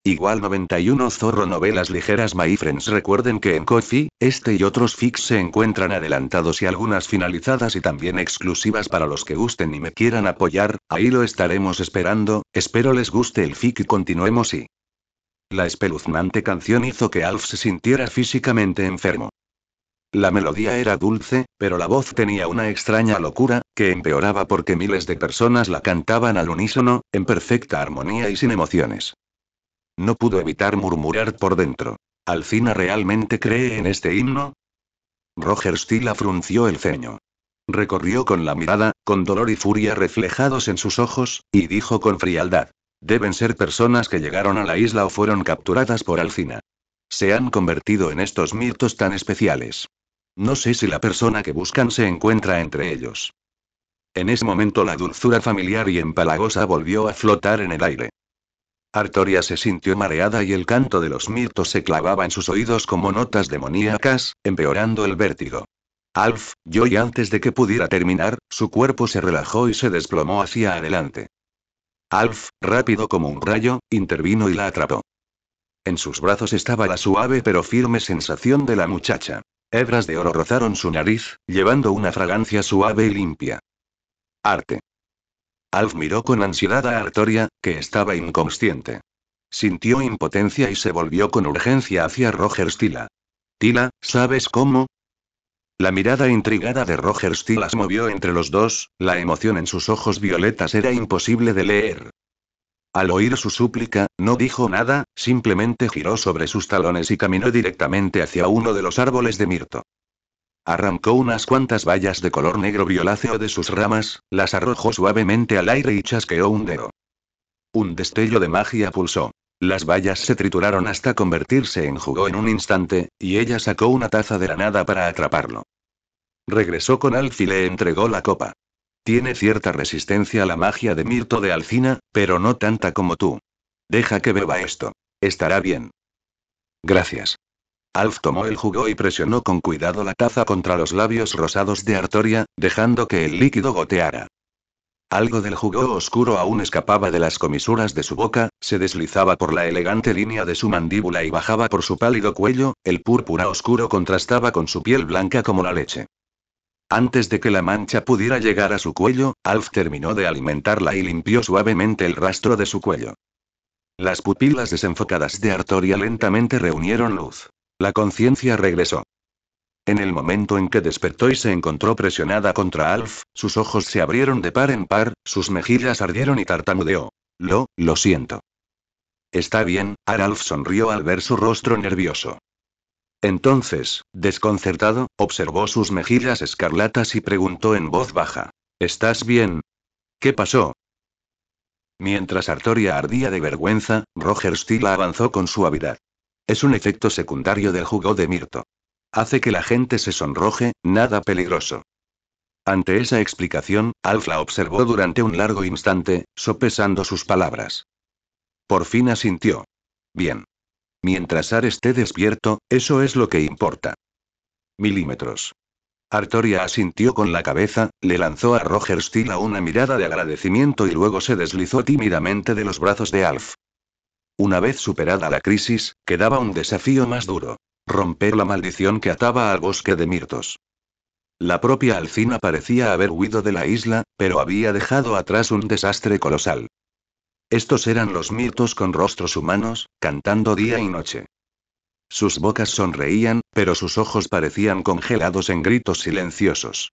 Igual 91 Zorro Novelas ligeras My Friends. Recuerden que en Ko-fi, este y otros fics se encuentran adelantados y algunas finalizadas y también exclusivas para los que gusten y me quieran apoyar, ahí lo estaremos esperando, espero les guste el fic y continuemos y... La espeluznante canción hizo que Alf se sintiera físicamente enfermo. La melodía era dulce, pero la voz tenía una extraña locura, que empeoraba porque miles de personas la cantaban al unísono, en perfecta armonía y sin emociones. No pudo evitar murmurar por dentro. ¿Alcina realmente cree en este himno? Roger Stila frunció el ceño. Recorrió con la mirada, con dolor y furia reflejados en sus ojos, y dijo con frialdad. Deben ser personas que llegaron a la isla o fueron capturadas por Alcina. Se han convertido en estos mirtos tan especiales. No sé si la persona que buscan se encuentra entre ellos. En ese momento la dulzura familiar y empalagosa volvió a flotar en el aire. Artoria se sintió mareada y el canto de los mirtos se clavaba en sus oídos como notas demoníacas, empeorando el vértigo. Alf, yo y antes de que pudiera terminar, su cuerpo se relajó y se desplomó hacia adelante. Alf, rápido como un rayo, intervino y la atrapó. En sus brazos estaba la suave pero firme sensación de la muchacha. Hebras de oro rozaron su nariz, llevando una fragancia suave y limpia. Arte. Alf miró con ansiedad a Artoria, que estaba inconsciente. Sintió impotencia y se volvió con urgencia hacia Roger Stila. Tila, ¿sabes cómo? La mirada intrigada de Roger Stila se movió entre los dos, la emoción en sus ojos violetas era imposible de leer. Al oír su súplica, no dijo nada, simplemente giró sobre sus talones y caminó directamente hacia uno de los árboles de mirto. Arrancó unas cuantas bayas de color negro violáceo de sus ramas, las arrojó suavemente al aire y chasqueó un dedo. Un destello de magia pulsó. Las bayas se trituraron hasta convertirse en jugo en un instante, y ella sacó una taza de la nada para atraparlo. Regresó con Alf y le entregó la copa. Tiene cierta resistencia a la magia de mirto de Alcina, pero no tanta como tú. Deja que beba esto. Estará bien. Gracias. Alf tomó el jugo y presionó con cuidado la taza contra los labios rosados de Artoria, dejando que el líquido goteara. Algo del jugo oscuro aún escapaba de las comisuras de su boca, se deslizaba por la elegante línea de su mandíbula y bajaba por su pálido cuello, el púrpura oscuro contrastaba con su piel blanca como la leche. Antes de que la mancha pudiera llegar a su cuello, Alf terminó de alimentarla y limpió suavemente el rastro de su cuello. Las pupilas desenfocadas de Artoria lentamente reunieron luz. La conciencia regresó. En el momento en que despertó y se encontró presionada contra Alf, sus ojos se abrieron de par en par, sus mejillas ardieron y tartamudeó. Lo siento. Está bien, Alf sonrió al ver su rostro nervioso. Entonces, desconcertado, observó sus mejillas escarlatas y preguntó en voz baja. ¿Estás bien? ¿Qué pasó? Mientras Artoria ardía de vergüenza, Roger Stila avanzó con suavidad. Es un efecto secundario del jugo de mirto. Hace que la gente se sonroje, nada peligroso. Ante esa explicación, Alf la observó durante un largo instante, sopesando sus palabras. Por fin asintió. Bien. Mientras Ar esté despierto, eso es lo que importa. Milímetros. Artoria asintió con la cabeza, le lanzó a Roger Stila una mirada de agradecimiento y luego se deslizó tímidamente de los brazos de Alf. Una vez superada la crisis, quedaba un desafío más duro. Romper la maldición que ataba al bosque de mirtos. La propia Alcina parecía haber huido de la isla, pero había dejado atrás un desastre colosal. Estos eran los mirtos con rostros humanos, cantando día y noche. Sus bocas sonreían, pero sus ojos parecían congelados en gritos silenciosos.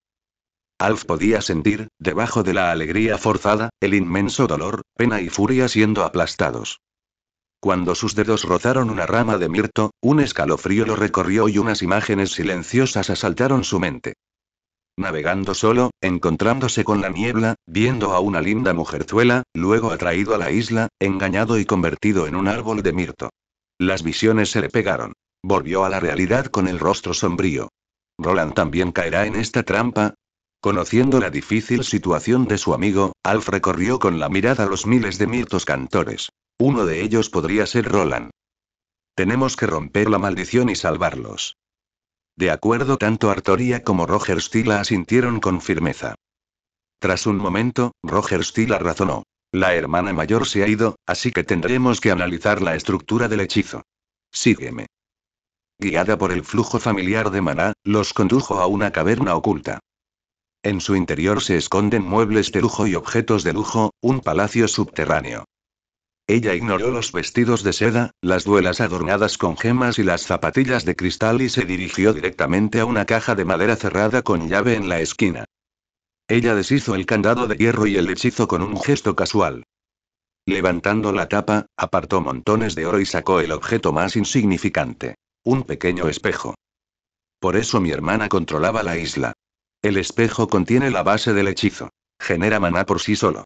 Alf podía sentir, debajo de la alegría forzada, el inmenso dolor, pena y furia siendo aplastados. Cuando sus dedos rozaron una rama de mirto, un escalofrío lo recorrió y unas imágenes silenciosas asaltaron su mente. Navegando solo, encontrándose con la niebla, viendo a una linda mujerzuela, luego atraído a la isla, engañado y convertido en un árbol de mirto. Las visiones se le pegaron. Volvió a la realidad con el rostro sombrío. ¿Roland también caerá en esta trampa? Conociendo la difícil situación de su amigo, Alf recorrió con la mirada los miles de mirtos cantores. Uno de ellos podría ser Roland. Tenemos que romper la maldición y salvarlos. De acuerdo, tanto Artoria como Roger Stila asintieron con firmeza. Tras un momento, Roger Stila razonó. La hermana mayor se ha ido, así que tendremos que analizar la estructura del hechizo. Sígueme. Guiada por el flujo familiar de maná, los condujo a una caverna oculta. En su interior se esconden muebles de lujo y objetos de lujo, un palacio subterráneo. Ella ignoró los vestidos de seda, las duelas adornadas con gemas y las zapatillas de cristal y se dirigió directamente a una caja de madera cerrada con llave en la esquina. Ella deshizo el candado de hierro y el hechizo con un gesto casual. Levantando la tapa, apartó montones de oro y sacó el objeto más insignificante. Un pequeño espejo. Por eso mi hermana controlaba la isla. El espejo contiene la base del hechizo. Genera maná por sí solo.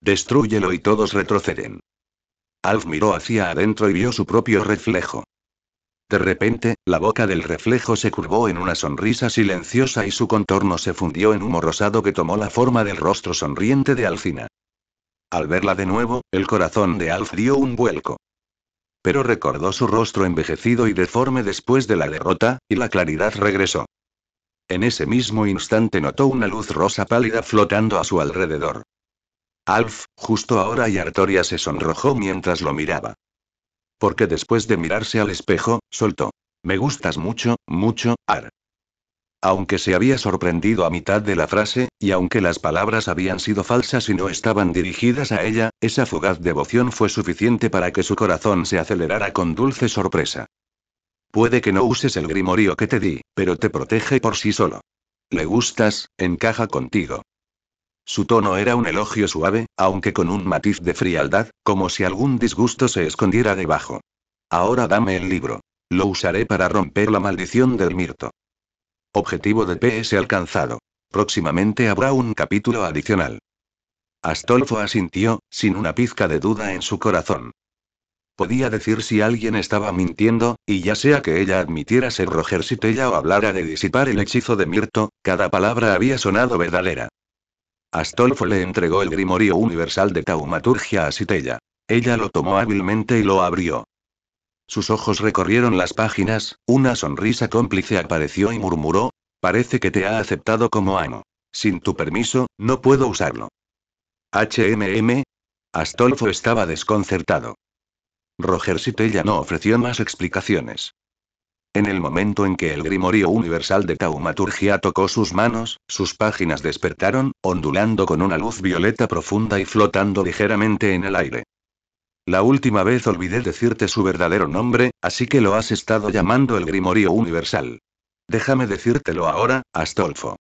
Destrúyelo y todos retroceden. Alf miró hacia adentro y vio su propio reflejo. De repente, la boca del reflejo se curvó en una sonrisa silenciosa y su contorno se fundió en humo rosado que tomó la forma del rostro sonriente de Alcina. Al verla de nuevo, el corazón de Alf dio un vuelco. Pero recordó su rostro envejecido y deforme después de la derrota, y la claridad regresó. En ese mismo instante notó una luz rosa pálida flotando a su alrededor. Alf, justo ahora, y Artoria se sonrojó mientras lo miraba. Porque después de mirarse al espejo, soltó. Me gustas mucho, mucho, Ar. Aunque se había sorprendido a mitad de la frase, y aunque las palabras habían sido falsas y no estaban dirigidas a ella, esa fugaz devoción fue suficiente para que su corazón se acelerara con dulce sorpresa. Puede que no uses el grimorio que te di, pero te protege por sí solo. Le gustas, encaja contigo. Su tono era un elogio suave, aunque con un matiz de frialdad, como si algún disgusto se escondiera debajo. Ahora dame el libro. Lo usaré para romper la maldición del mirto. Objetivo de PS alcanzado. Próximamente habrá un capítulo adicional. Astolfo asintió, sin una pizca de duda en su corazón. Podía decir si alguien estaba mintiendo, y ya sea que ella admitiera ser Roger Sitella o hablara de disipar el hechizo de Mirto, cada palabra había sonado verdadera. Astolfo le entregó el grimorio universal de taumaturgia a Sitella. Ella lo tomó hábilmente y lo abrió. Sus ojos recorrieron las páginas, una sonrisa cómplice apareció y murmuró, parece que te ha aceptado como amo. Sin tu permiso, no puedo usarlo. Astolfo estaba desconcertado. Roger Sitella no ofreció más explicaciones. En el momento en que el grimorio universal de taumaturgia tocó sus manos, sus páginas despertaron, ondulando con una luz violeta profunda y flotando ligeramente en el aire. La última vez olvidé decirte su verdadero nombre, así que lo has estado llamando el grimorio universal. Déjame decírtelo ahora, Astolfo.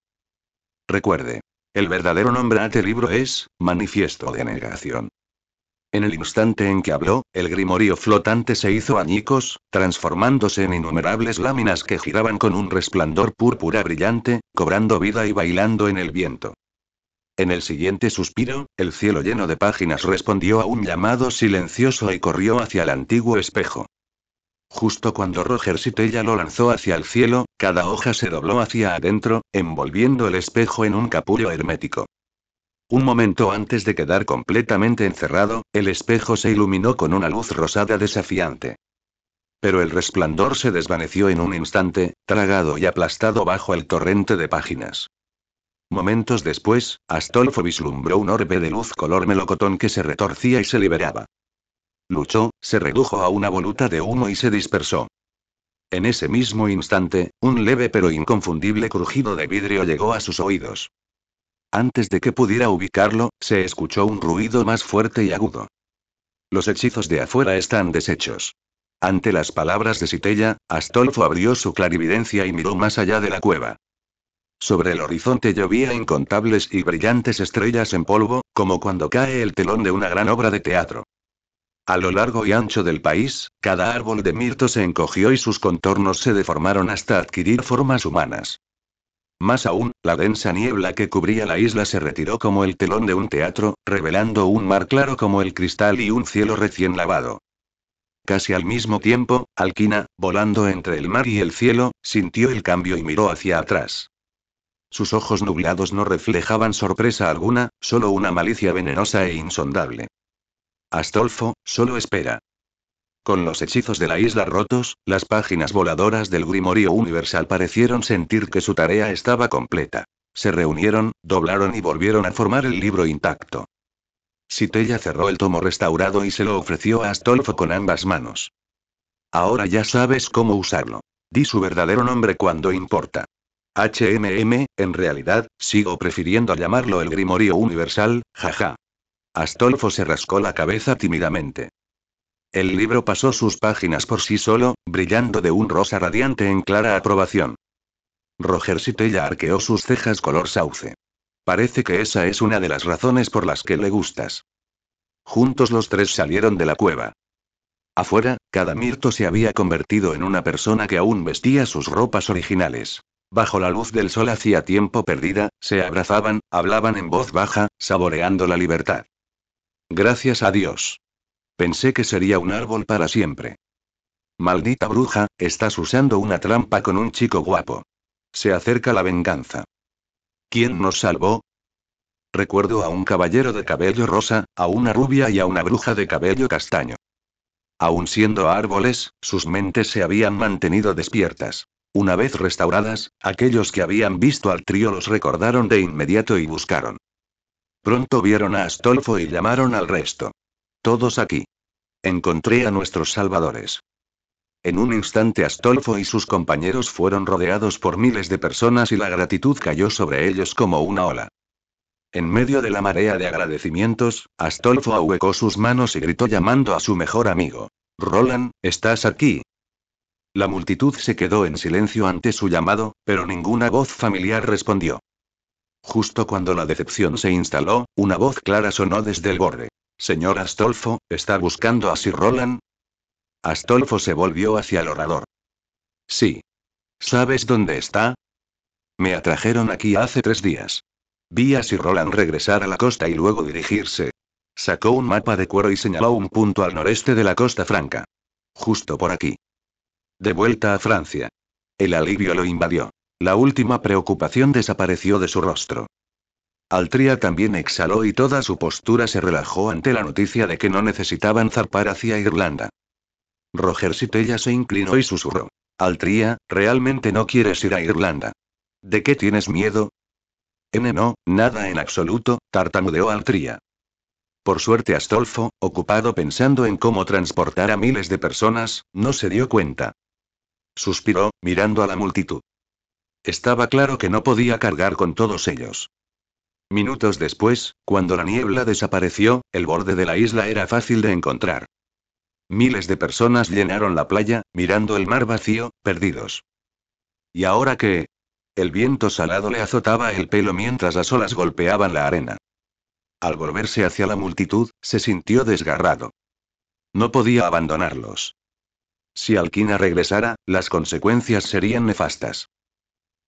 Recuerde. El verdadero nombre de este libro es, Manifiesto de Negación. En el instante en que habló, el grimorio flotante se hizo añicos, transformándose en innumerables láminas que giraban con un resplandor púrpura brillante, cobrando vida y bailando en el viento. En el siguiente suspiro, el cielo lleno de páginas respondió a un llamado silencioso y corrió hacia el antiguo espejo. Justo cuando Roger Sitella lo lanzó hacia el cielo, cada hoja se dobló hacia adentro, envolviendo el espejo en un capullo hermético. Un momento antes de quedar completamente encerrado, el espejo se iluminó con una luz rosada desafiante. Pero el resplandor se desvaneció en un instante, tragado y aplastado bajo el torrente de páginas. Momentos después, Astolfo vislumbró un orbe de luz color melocotón que se retorcía y se liberaba. Luchó, se redujo a una voluta de humo y se dispersó. En ese mismo instante, un leve pero inconfundible crujido de vidrio llegó a sus oídos. Antes de que pudiera ubicarlo, se escuchó un ruido más fuerte y agudo. Los hechizos de afuera están deshechos. Ante las palabras de Sitella, Astolfo abrió su clarividencia y miró más allá de la cueva. Sobre el horizonte llovía incontables y brillantes estrellas en polvo, como cuando cae el telón de una gran obra de teatro. A lo largo y ancho del país, cada árbol de mirto se encogió y sus contornos se deformaron hasta adquirir formas humanas. Más aún, la densa niebla que cubría la isla se retiró como el telón de un teatro, revelando un mar claro como el cristal y un cielo recién lavado. Casi al mismo tiempo, Alquina, volando entre el mar y el cielo, sintió el cambio y miró hacia atrás. Sus ojos nublados no reflejaban sorpresa alguna, solo una malicia venenosa e insondable. Astolfo, solo espera. Con los hechizos de la isla rotos, las páginas voladoras del grimorio universal parecieron sentir que su tarea estaba completa. Se reunieron, doblaron y volvieron a formar el libro intacto. Sitella cerró el tomo restaurado y se lo ofreció a Astolfo con ambas manos. Ahora ya sabes cómo usarlo. Di su verdadero nombre cuando importa. En realidad, sigo prefiriendo llamarlo el Grimorio Universal, jaja. Astolfo se rascó la cabeza tímidamente. El libro pasó sus páginas por sí solo, brillando de un rosa radiante en clara aprobación. Roger Sitella arqueó sus cejas color sauce. Parece que esa es una de las razones por las que le gustas. Juntos los tres salieron de la cueva. Afuera, cada mirto se había convertido en una persona que aún vestía sus ropas originales. Bajo la luz del sol hacía tiempo perdida, se abrazaban, hablaban en voz baja, saboreando la libertad. Gracias a Dios. Pensé que sería un árbol para siempre. Maldita bruja, estás usando una trampa con un chico guapo. Se acerca la venganza. ¿Quién nos salvó? Recuerdo a un caballero de cabello rosa, a una rubia y a una bruja de cabello castaño. Aun siendo árboles, sus mentes se habían mantenido despiertas. Una vez restauradas, aquellos que habían visto al trío los recordaron de inmediato y buscaron. Pronto vieron a Astolfo y llamaron al resto. Todos aquí. Encontré a nuestros salvadores. En un instante Astolfo y sus compañeros fueron rodeados por miles de personas y la gratitud cayó sobre ellos como una ola. En medio de la marea de agradecimientos, Astolfo ahuecó sus manos y gritó llamando a su mejor amigo. Roland, ¿estás aquí? La multitud se quedó en silencio ante su llamado, pero ninguna voz familiar respondió. Justo cuando la decepción se instaló, una voz clara sonó desde el borde. Señor Astolfo, ¿está buscando a Sir Roland? Astolfo se volvió hacia el orador. Sí. ¿Sabes dónde está? Me atrajeron aquí hace 3 días. Vi a Sir Roland regresar a la costa y luego dirigirse. Sacó un mapa de cuero y señaló un punto al noreste de la Costa Franca. Justo por aquí. De vuelta a Francia. El alivio lo invadió. La última preocupación desapareció de su rostro. Altria también exhaló y toda su postura se relajó ante la noticia de que no necesitaban zarpar hacia Irlanda. Roger Sitella se inclinó y susurró. Altria, ¿realmente no quieres ir a Irlanda? ¿De qué tienes miedo? No, nada en absoluto, tartamudeó Altria. Por suerte Astolfo, ocupado pensando en cómo transportar a miles de personas, no se dio cuenta. Suspiró, mirando a la multitud. Estaba claro que no podía cargar con todos ellos. Minutos después, cuando la niebla desapareció, el borde de la isla era fácil de encontrar. Miles de personas llenaron la playa, mirando el mar vacío, perdidos. ¿Y ahora qué? El viento salado le azotaba el pelo mientras las olas golpeaban la arena. Al volverse hacia la multitud, se sintió desgarrado. No podía abandonarlos. Si Alquina regresara, las consecuencias serían nefastas.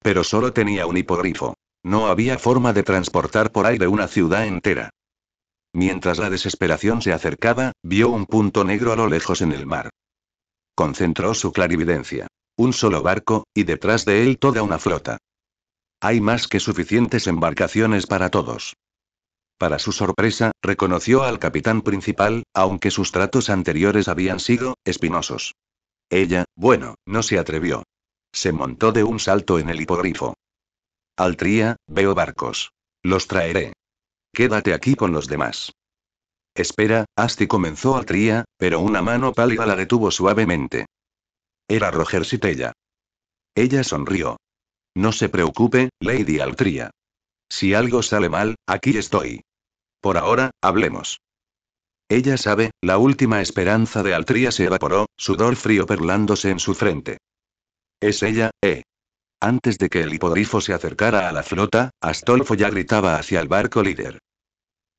Pero solo tenía un hipogrifo. No había forma de transportar por aire una ciudad entera. Mientras la desesperación se acercaba, vio un punto negro a lo lejos en el mar. Concentró su clarividencia. Un solo barco, y detrás de él toda una flota. Hay más que suficientes embarcaciones para todos. Para su sorpresa, reconoció al capitán principal, aunque sus tratos anteriores habían sido espinosos. Ella, bueno, no se atrevió. Se montó de un salto en el hipogrifo. Altria, veo barcos. Los traeré. Quédate aquí con los demás. Espera, Asti comenzó Altria, pero una mano pálida la detuvo suavemente. Era Roger Sitella. Ella sonrió. No se preocupe, Lady Altria. Si algo sale mal, aquí estoy. Por ahora, hablemos. Ella sabe, la última esperanza de Altria se evaporó, sudor frío perlándose en su frente. Es ella, Antes de que el hipogrifo se acercara a la flota, Astolfo ya gritaba hacia el barco líder.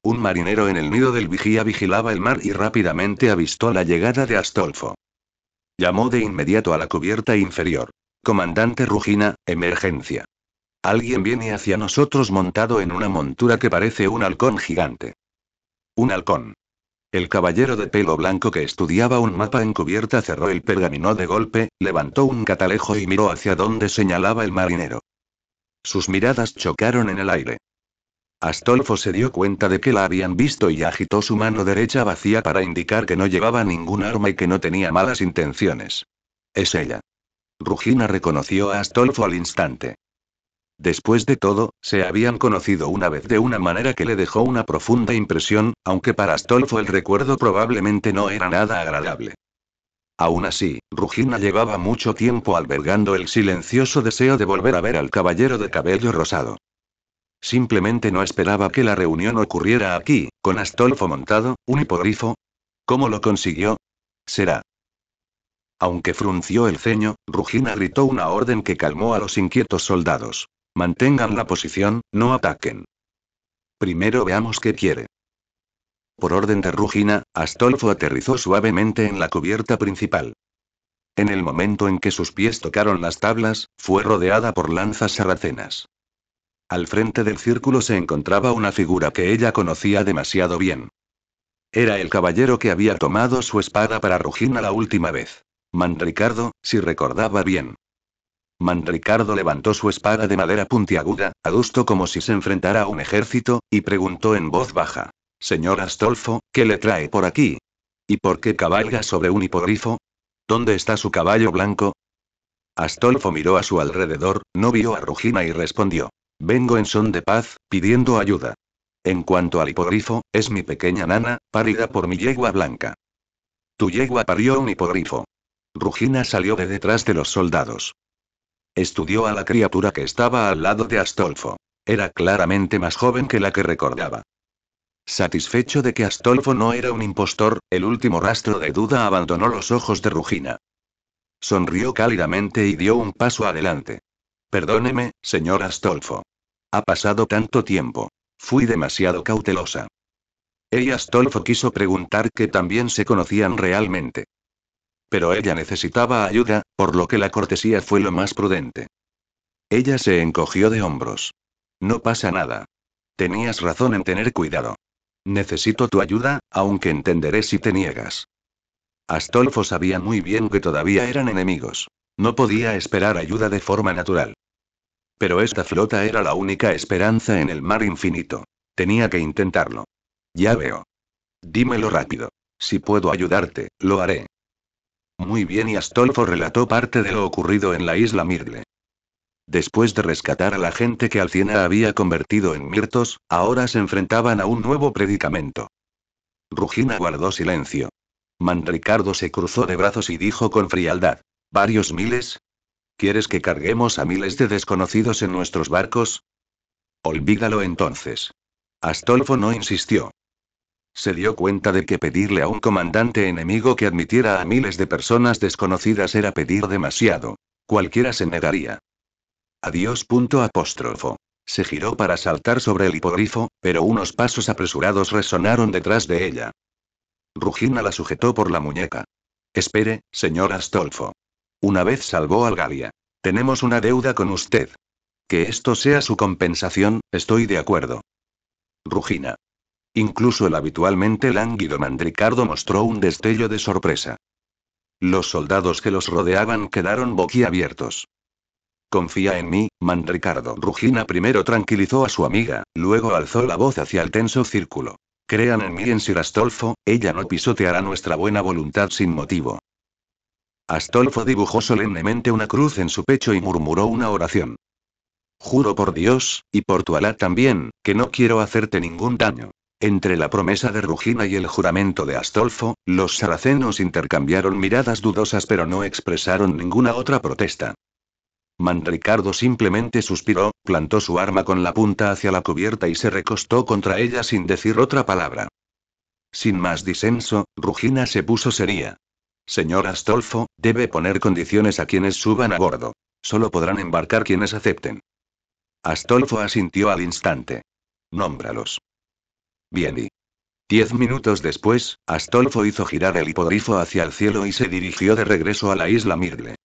Un marinero en el nido del vigía vigilaba el mar y rápidamente avistó la llegada de Astolfo. Llamó de inmediato a la cubierta inferior. Comandante Rugina, emergencia. Alguien viene hacia nosotros montado en una montura que parece un halcón gigante. Un halcón. El caballero de pelo blanco que estudiaba un mapa en cubierta cerró el pergamino de golpe, levantó un catalejo y miró hacia donde señalaba el marinero. Sus miradas chocaron en el aire. Astolfo se dio cuenta de que la habían visto y agitó su mano derecha vacía para indicar que no llevaba ningún arma y que no tenía malas intenciones. Es ella. Rugina reconoció a Astolfo al instante. Después de todo, se habían conocido una vez de una manera que le dejó una profunda impresión, aunque para Astolfo el recuerdo probablemente no era nada agradable. Aún así, Rugina llevaba mucho tiempo albergando el silencioso deseo de volver a ver al caballero de cabello rosado. Simplemente no esperaba que la reunión ocurriera aquí, con Astolfo montado, un hipogrifo. ¿Cómo lo consiguió? Será. Aunque frunció el ceño, Rugina gritó una orden que calmó a los inquietos soldados. Mantengan la posición, no ataquen. Primero veamos qué quiere. Por orden de Rugina, Astolfo aterrizó suavemente en la cubierta principal. En el momento en que sus pies tocaron las tablas, fue rodeada por lanzas sarracenas. Al frente del círculo se encontraba una figura que ella conocía demasiado bien. Era el caballero que había tomado su espada para Rugina la última vez. Manricardo, si recordaba bien. Manricardo levantó su espada de madera puntiaguda, adusto como si se enfrentara a un ejército, y preguntó en voz baja. Señor Astolfo, ¿qué le trae por aquí? ¿Y por qué cabalga sobre un hipogrifo? ¿Dónde está su caballo blanco? Astolfo miró a su alrededor, no vio a Rugina y respondió. Vengo en son de paz, pidiendo ayuda. En cuanto al hipogrifo, es mi pequeña nana, parida por mi yegua blanca. Tu yegua parió un hipogrifo. Rugina salió de detrás de los soldados. Estudió a la criatura que estaba al lado de Astolfo. Era claramente más joven que la que recordaba. Satisfecho de que Astolfo no era un impostor, el último rastro de duda abandonó los ojos de Rugina. Sonrió cálidamente y dio un paso adelante. Perdóneme, señor Astolfo. Ha pasado tanto tiempo. Fui demasiado cautelosa. Ella Astolfo quiso preguntar que también se conocían realmente. Pero ella necesitaba ayuda, por lo que la cortesía fue lo más prudente. Ella se encogió de hombros. No pasa nada. Tenías razón en tener cuidado. Necesito tu ayuda, aunque entenderé si te niegas. Astolfo sabía muy bien que todavía eran enemigos. No podía esperar ayuda de forma natural. Pero esta flota era la única esperanza en el mar infinito. Tenía que intentarlo. Ya veo. Dímelo rápido. Si puedo ayudarte, lo haré. Muy bien, y Astolfo relató parte de lo ocurrido en la isla Mirle. Después de rescatar a la gente que Alciena había convertido en mirtos, ahora se enfrentaban a un nuevo predicamento. Rugina guardó silencio. Manricardo se cruzó de brazos y dijo con frialdad. ¿Varios miles? ¿Quieres que carguemos a miles de desconocidos en nuestros barcos? Olvídalo entonces. Astolfo no insistió. Se dio cuenta de que pedirle a un comandante enemigo que admitiera a miles de personas desconocidas era pedir demasiado. Cualquiera se negaría. Adiós. Apóstrofo. Se giró para saltar sobre el hipogrifo, pero unos pasos apresurados resonaron detrás de ella. Rugina la sujetó por la muñeca. Espere, señor Astolfo. Una vez salvó al Galia. Tenemos una deuda con usted. Que esto sea su compensación, estoy de acuerdo. Rugina. Incluso el habitualmente lánguido Manricardo mostró un destello de sorpresa. Los soldados que los rodeaban quedaron boquiabiertos. Confía en mí, Manricardo. Rugina primero tranquilizó a su amiga, luego alzó la voz hacia el tenso círculo. Crean en mí, en Sir Astolfo, ella no pisoteará nuestra buena voluntad sin motivo. Astolfo dibujó solemnemente una cruz en su pecho y murmuró una oración. Juro por Dios, y por tu Alá también, que no quiero hacerte ningún daño. Entre la promesa de Rugina y el juramento de Astolfo, los saracenos intercambiaron miradas dudosas pero no expresaron ninguna otra protesta. Manricardo simplemente suspiró, plantó su arma con la punta hacia la cubierta y se recostó contra ella sin decir otra palabra. Sin más disenso, Rugina se puso seria. Señor Astolfo, debe poner condiciones a quienes suban a bordo. Solo podrán embarcar quienes acepten. Astolfo asintió al instante. Nómbralos. Bien, y 10 minutos después, Astolfo hizo girar el hipogrifo hacia el cielo y se dirigió de regreso a la isla Mirle.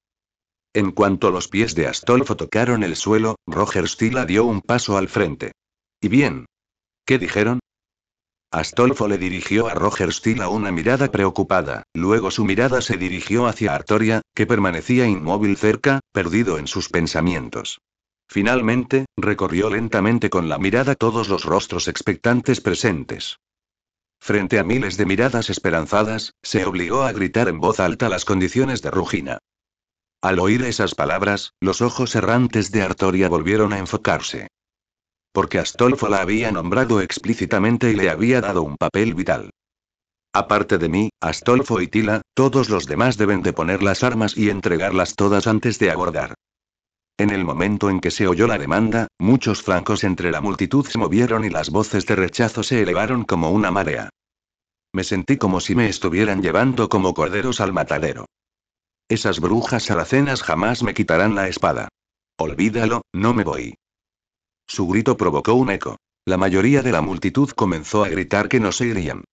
En cuanto los pies de Astolfo tocaron el suelo, Roger Stila dio un paso al frente. ¿Y bien? ¿Qué dijeron? Astolfo le dirigió a Roger Stila una mirada preocupada, luego su mirada se dirigió hacia Artoria, que permanecía inmóvil cerca, perdido en sus pensamientos. Finalmente, recorrió lentamente con la mirada todos los rostros expectantes presentes. Frente a miles de miradas esperanzadas, se obligó a gritar en voz alta las condiciones de Rugina. Al oír esas palabras, los ojos errantes de Artoria volvieron a enfocarse. Porque Astolfo la había nombrado explícitamente y le había dado un papel vital. Aparte de mí, Astolfo y Tila, todos los demás deben de poner las armas y entregarlas todas antes de abordar. En el momento en que se oyó la demanda, muchos flancos entre la multitud se movieron y las voces de rechazo se elevaron como una marea. Me sentí como si me estuvieran llevando como corderos al matadero. Esas brujas saracenas jamás me quitarán la espada. Olvídalo, no me voy. Su grito provocó un eco. La mayoría de la multitud comenzó a gritar que no se irían.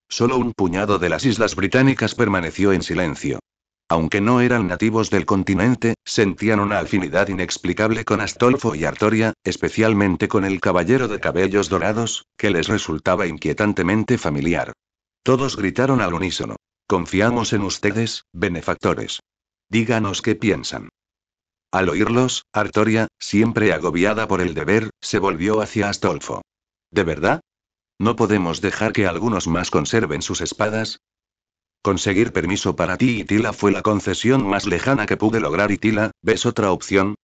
Solo un puñado de las islas británicas permaneció en silencio. Aunque no eran nativos del continente, sentían una afinidad inexplicable con Astolfo y Artoria, especialmente con el caballero de cabellos dorados, que les resultaba inquietantemente familiar. Todos gritaron al unísono. Confiamos en ustedes, benefactores. Díganos qué piensan. Al oírlos, Artoria, siempre agobiada por el deber, se volvió hacia Astolfo. ¿De verdad? ¿No podemos dejar que algunos más conserven sus espadas? Conseguir permiso para ti y Tila fue la concesión más lejana que pude lograr y Tila, ¿ves otra opción?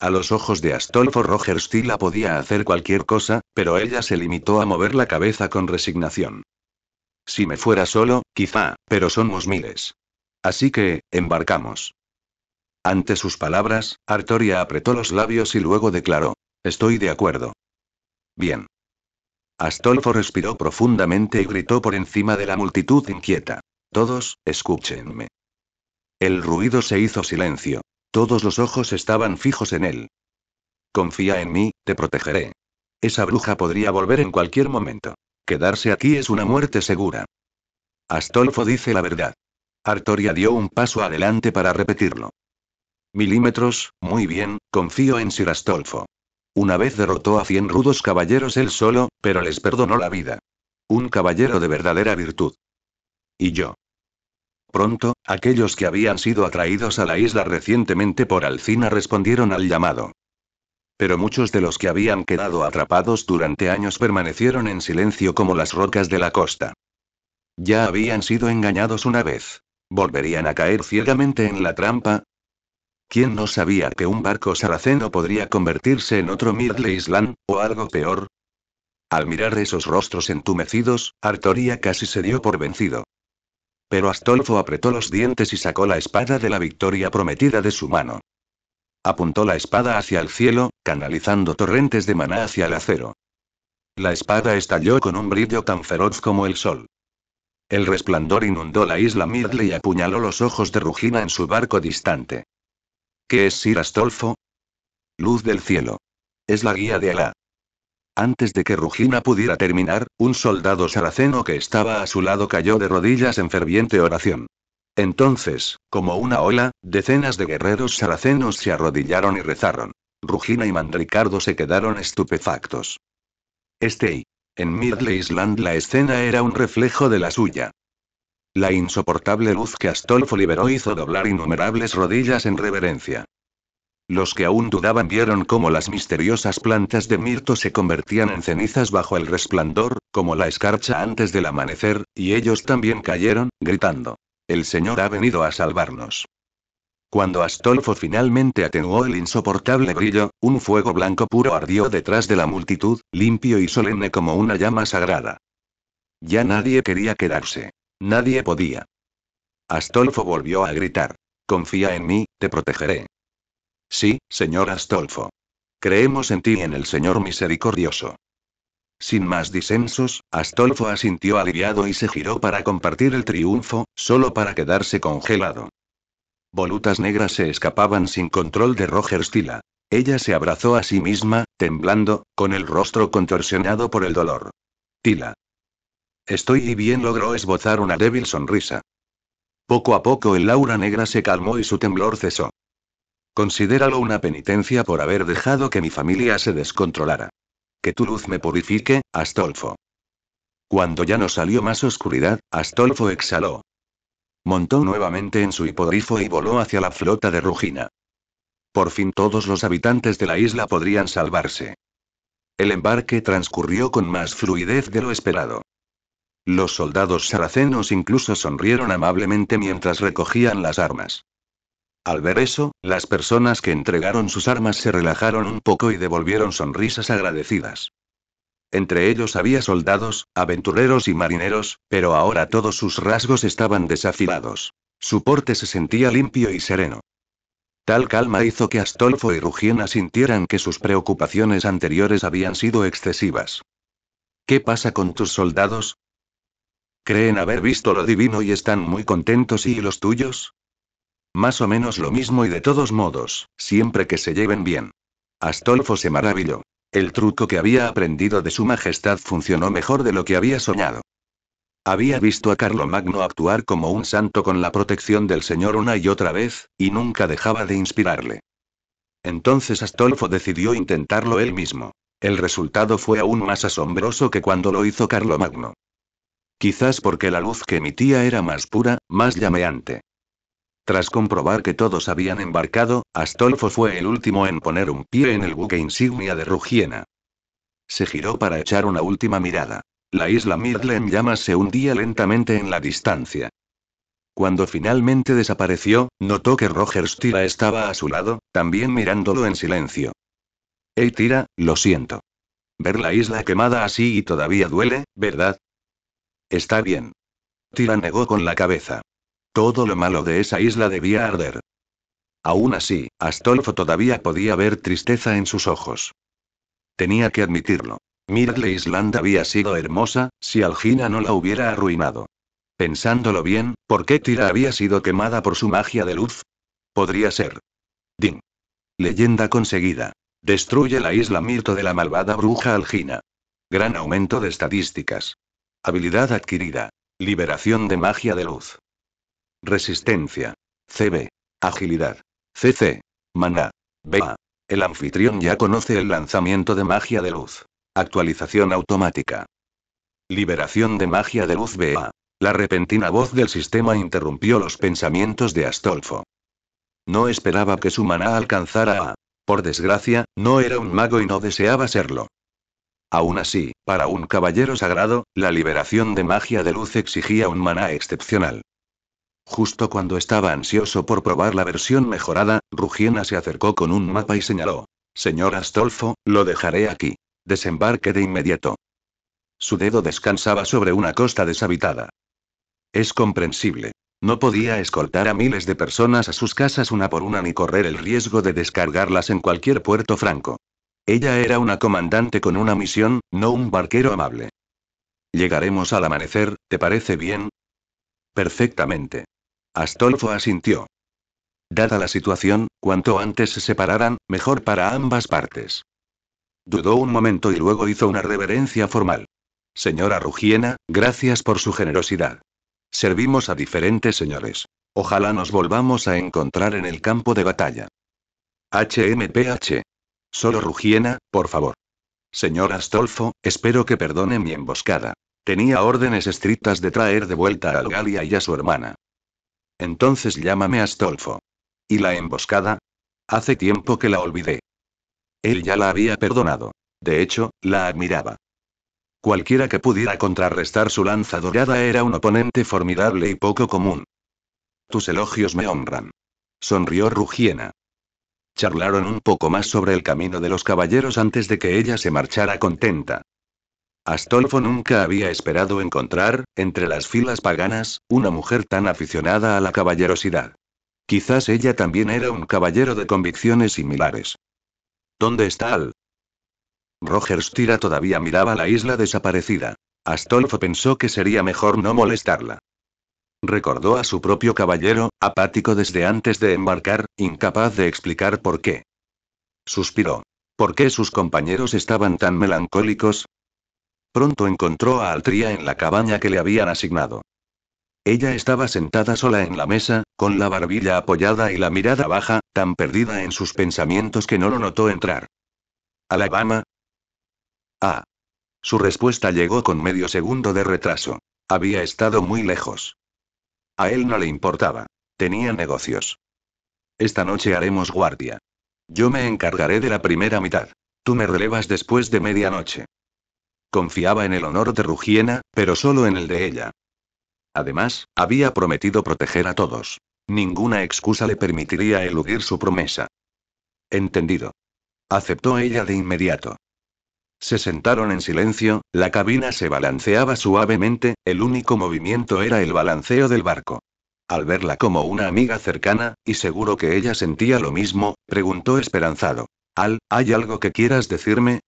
A los ojos de Astolfo Rogers Tila podía hacer cualquier cosa, pero ella se limitó a mover la cabeza con resignación. Si me fuera solo, quizá, pero somos miles. Así que, embarcamos. Ante sus palabras, Artoria apretó los labios y luego declaró: estoy de acuerdo. Bien. Astolfo respiró profundamente y gritó por encima de la multitud inquieta. Todos, escúchenme. El ruido se hizo silencio. Todos los ojos estaban fijos en él. Confía en mí, te protegeré. Esa bruja podría volver en cualquier momento. Quedarse aquí es una muerte segura. Astolfo dice la verdad. Artoria dio un paso adelante para repetirlo. Milímetros, muy bien, confío en Sir Astolfo. Una vez derrotó a 100 rudos caballeros él solo, pero les perdonó la vida. Un caballero de verdadera virtud. ¿Y yo? Pronto, aquellos que habían sido atraídos a la isla recientemente por Alcina respondieron al llamado. Pero muchos de los que habían quedado atrapados durante años permanecieron en silencio como las rocas de la costa. Ya habían sido engañados una vez. ¿Volverían a caer ciegamente en la trampa? ¿Quién no sabía que un barco sarraceno podría convertirse en otro Middle Island, o algo peor? Al mirar esos rostros entumecidos, Artoria casi se dio por vencido. Pero Astolfo apretó los dientes y sacó la espada de la victoria prometida de su mano. Apuntó la espada hacia el cielo, canalizando torrentes de maná hacia el acero. La espada estalló con un brillo tan feroz como el sol. El resplandor inundó la isla Middle y apuñaló los ojos de Rugina en su barco distante. ¿Qué es Sir Astolfo? Luz del cielo. Es la guía de Alá. Antes de que Rugina pudiera terminar, un soldado sarraceno que estaba a su lado cayó de rodillas en ferviente oración. Entonces, como una ola, decenas de guerreros sarracenos se arrodillaron y rezaron. Rugina y Mandricardo se quedaron estupefactos. En Middle Island la escena era un reflejo de la suya. La insoportable luz que Astolfo liberó hizo doblar innumerables rodillas en reverencia. Los que aún dudaban vieron cómo las misteriosas plantas de mirto se convertían en cenizas bajo el resplandor, como la escarcha antes del amanecer, y ellos también cayeron, gritando: el Señor ha venido a salvarnos. Cuando Astolfo finalmente atenuó el insoportable brillo, un fuego blanco puro ardió detrás de la multitud, limpio y solemne como una llama sagrada. Ya nadie quería quedarse. Nadie podía. Astolfo volvió a gritar: confía en mí, te protegeré. Sí, señor Astolfo. Creemos en ti y en el Señor misericordioso. Sin más disensos, Astolfo asintió aliviado y se giró para compartir el triunfo, solo para quedarse congelado. Volutas negras se escapaban sin control de Rogers Tila. Ella se abrazó a sí misma, temblando, con el rostro contorsionado por el dolor. Tila. Estoy bien, logró esbozar una débil sonrisa. Poco a poco el aura negra se calmó y su temblor cesó. Considéralo una penitencia por haber dejado que mi familia se descontrolara. Que tu luz me purifique, Astolfo. Cuando ya no salió más oscuridad, Astolfo exhaló. Montó nuevamente en su hipogrifo y voló hacia la flota de Rugina. Por fin todos los habitantes de la isla podrían salvarse. El embarque transcurrió con más fluidez de lo esperado. Los soldados sarracenos incluso sonrieron amablemente mientras recogían las armas. Al ver eso, las personas que entregaron sus armas se relajaron un poco y devolvieron sonrisas agradecidas. Entre ellos había soldados, aventureros y marineros, pero ahora todos sus rasgos estaban desafilados. Su porte se sentía limpio y sereno. Tal calma hizo que Astolfo y Rugiena sintieran que sus preocupaciones anteriores habían sido excesivas. ¿Qué pasa con tus soldados? ¿Creen haber visto lo divino y están muy contentos y los tuyos? Más o menos lo mismo y de todos modos, siempre que se lleven bien. Astolfo se maravilló. El truco que había aprendido de su majestad funcionó mejor de lo que había soñado. Había visto a Carlomagno actuar como un santo con la protección del Señor una y otra vez, y nunca dejaba de inspirarle. Entonces Astolfo decidió intentarlo él mismo. El resultado fue aún más asombroso que cuando lo hizo Carlomagno. Quizás porque la luz que emitía era más pura, más llameante. Tras comprobar que todos habían embarcado, Astolfo fue el último en poner un pie en el buque insignia de Rugiena. Se giró para echar una última mirada. La isla Myrtle en llamas se hundía lentamente en la distancia. Cuando finalmente desapareció, notó que Roger Tyra estaba a su lado, también mirándolo en silencio. Hey Tyra, lo siento. Ver la isla quemada así y todavía duele, ¿verdad? Está bien. Tyra negó con la cabeza. Todo lo malo de esa isla debía arder. Aún así, Astolfo todavía podía ver tristeza en sus ojos. Tenía que admitirlo. Myrtle Island había sido hermosa, si Algina no la hubiera arruinado. Pensándolo bien, ¿por qué Tyra había sido quemada por su magia de luz? Podría ser. Din. Leyenda conseguida. Destruye la isla Mirto de la malvada bruja Algina. Gran aumento de estadísticas. Habilidad adquirida. Liberación de magia de luz. Resistencia. CB. Agilidad. CC. Maná. BA. El anfitrión ya conoce el lanzamiento de magia de luz. Actualización automática. Liberación de magia de luz BA. La repentina voz del sistema interrumpió los pensamientos de Astolfo. No esperaba que su maná alcanzara a. Por desgracia, no era un mago y no deseaba serlo. Aún así, para un caballero sagrado, la liberación de magia de luz exigía un maná excepcional. Justo cuando estaba ansioso por probar la versión mejorada, Rugiena se acercó con un mapa y señaló. Señor Astolfo, lo dejaré aquí. Desembarque de inmediato. Su dedo descansaba sobre una costa deshabitada. Es comprensible. No podía escoltar a miles de personas a sus casas una por una ni correr el riesgo de descargarlas en cualquier puerto franco. Ella era una comandante con una misión, no un barquero amable. Llegaremos al amanecer, ¿te parece bien? Perfectamente. Astolfo asintió. Dada la situación, cuanto antes se separaran, mejor para ambas partes. Dudó un momento y luego hizo una reverencia formal. Señora Rugiena, gracias por su generosidad. Servimos a diferentes señores. Ojalá nos volvamos a encontrar en el campo de batalla. HMPH. Solo Rugiena, por favor. Señor Astolfo, espero que perdone mi emboscada. Tenía órdenes estrictas de traer de vuelta a Algalia y a su hermana. Entonces llámame Astolfo. ¿Y la emboscada? Hace tiempo que la olvidé. Él ya la había perdonado. De hecho, la admiraba. Cualquiera que pudiera contrarrestar su lanza dorada era un oponente formidable y poco común. Tus elogios me honran. Sonrió Rugiena. Charlaron un poco más sobre el camino de los caballeros antes de que ella se marchara contenta. Astolfo nunca había esperado encontrar, entre las filas paganas, una mujer tan aficionada a la caballerosidad. Quizás ella también era un caballero de convicciones similares. ¿Dónde está Al? Roger Tyra todavía miraba la isla desaparecida. Astolfo pensó que sería mejor no molestarla. Recordó a su propio caballero, apático desde antes de embarcar, incapaz de explicar por qué. Suspiró. ¿Por qué sus compañeros estaban tan melancólicos? Pronto encontró a Altria en la cabaña que le habían asignado. Ella estaba sentada sola en la mesa, con la barbilla apoyada y la mirada baja, tan perdida en sus pensamientos que no lo notó entrar. ¿Alabama? Ah. Su respuesta llegó con medio segundo de retraso. Había estado muy lejos. A él no le importaba. Tenía negocios. Esta noche haremos guardia. Yo me encargaré de la primera mitad. Tú me relevas después de medianoche. Confiaba en el honor de Rugiena, pero solo en el de ella. Además, había prometido proteger a todos. Ninguna excusa le permitiría eludir su promesa. Entendido. Aceptó ella de inmediato. Se sentaron en silencio, la cabina se balanceaba suavemente, el único movimiento era el balanceo del barco. Al verla como una amiga cercana, y seguro que ella sentía lo mismo, preguntó esperanzado. ¿Hay algo que quieras decirme?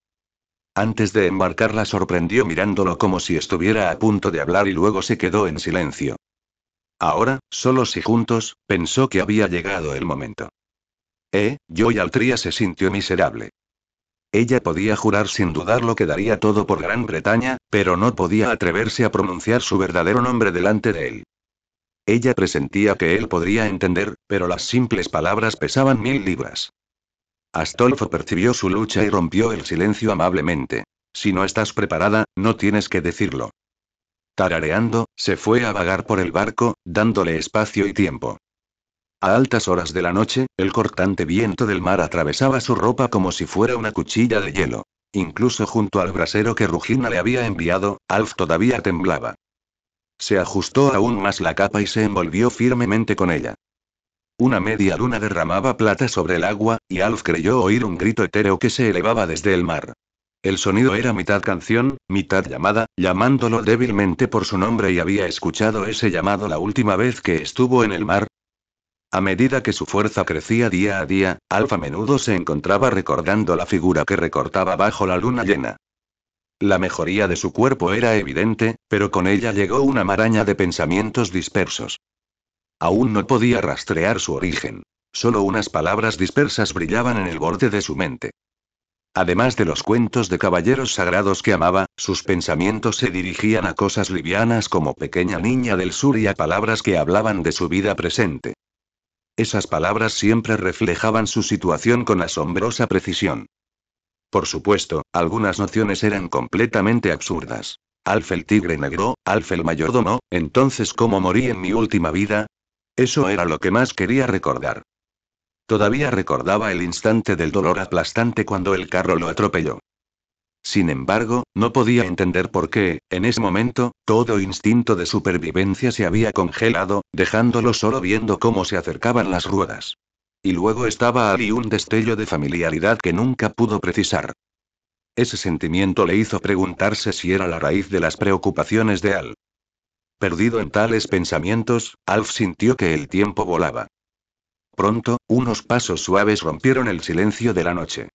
Antes de embarcar la sorprendió mirándolo como si estuviera a punto de hablar y luego se quedó en silencio. Ahora, solos y juntos, pensó que había llegado el momento. Joy Altria se sintió miserable. Ella podía jurar sin dudarlo que daría todo por Gran Bretaña, pero no podía atreverse a pronunciar su verdadero nombre delante de él. Ella presentía que él podría entender, pero las simples palabras pesaban 1000 libras. Astolfo percibió su lucha y rompió el silencio amablemente. Si no estás preparada, no tienes que decirlo. Tarareando, se fue a vagar por el barco, dándole espacio y tiempo. A altas horas de la noche, el cortante viento del mar atravesaba su ropa como si fuera una cuchilla de hielo. Incluso junto al brasero que Rugina le había enviado, Alf todavía temblaba. Se ajustó aún más la capa y se envolvió firmemente con ella. Una media luna derramaba plata sobre el agua, y Alf creyó oír un grito etéreo que se elevaba desde el mar. El sonido era mitad canción, mitad llamada, llamándolo débilmente por su nombre, y había escuchado ese llamado la última vez que estuvo en el mar. A medida que su fuerza crecía día a día, Alf a menudo se encontraba recordando la figura que recortaba bajo la luna llena. La mejoría de su cuerpo era evidente, pero con ella llegó una maraña de pensamientos dispersos. Aún no podía rastrear su origen. Solo unas palabras dispersas brillaban en el borde de su mente. Además de los cuentos de caballeros sagrados que amaba, sus pensamientos se dirigían a cosas livianas como Pequeña Niña del Sur y a palabras que hablaban de su vida presente. Esas palabras siempre reflejaban su situación con asombrosa precisión. Por supuesto, algunas nociones eran completamente absurdas. Alf el tigre negro, Alf el mayordomo, entonces ¿cómo morí en mi última vida? Eso era lo que más quería recordar. Todavía recordaba el instante del dolor aplastante cuando el carro lo atropelló. Sin embargo, no podía entender por qué, en ese momento, todo instinto de supervivencia se había congelado, dejándolo solo viendo cómo se acercaban las ruedas. Y luego estaba allí un destello de familiaridad que nunca pudo precisar. Ese sentimiento le hizo preguntarse si era la raíz de las preocupaciones de Al. Perdido en tales pensamientos, Alf sintió que el tiempo volaba. Pronto, unos pasos suaves rompieron el silencio de la noche.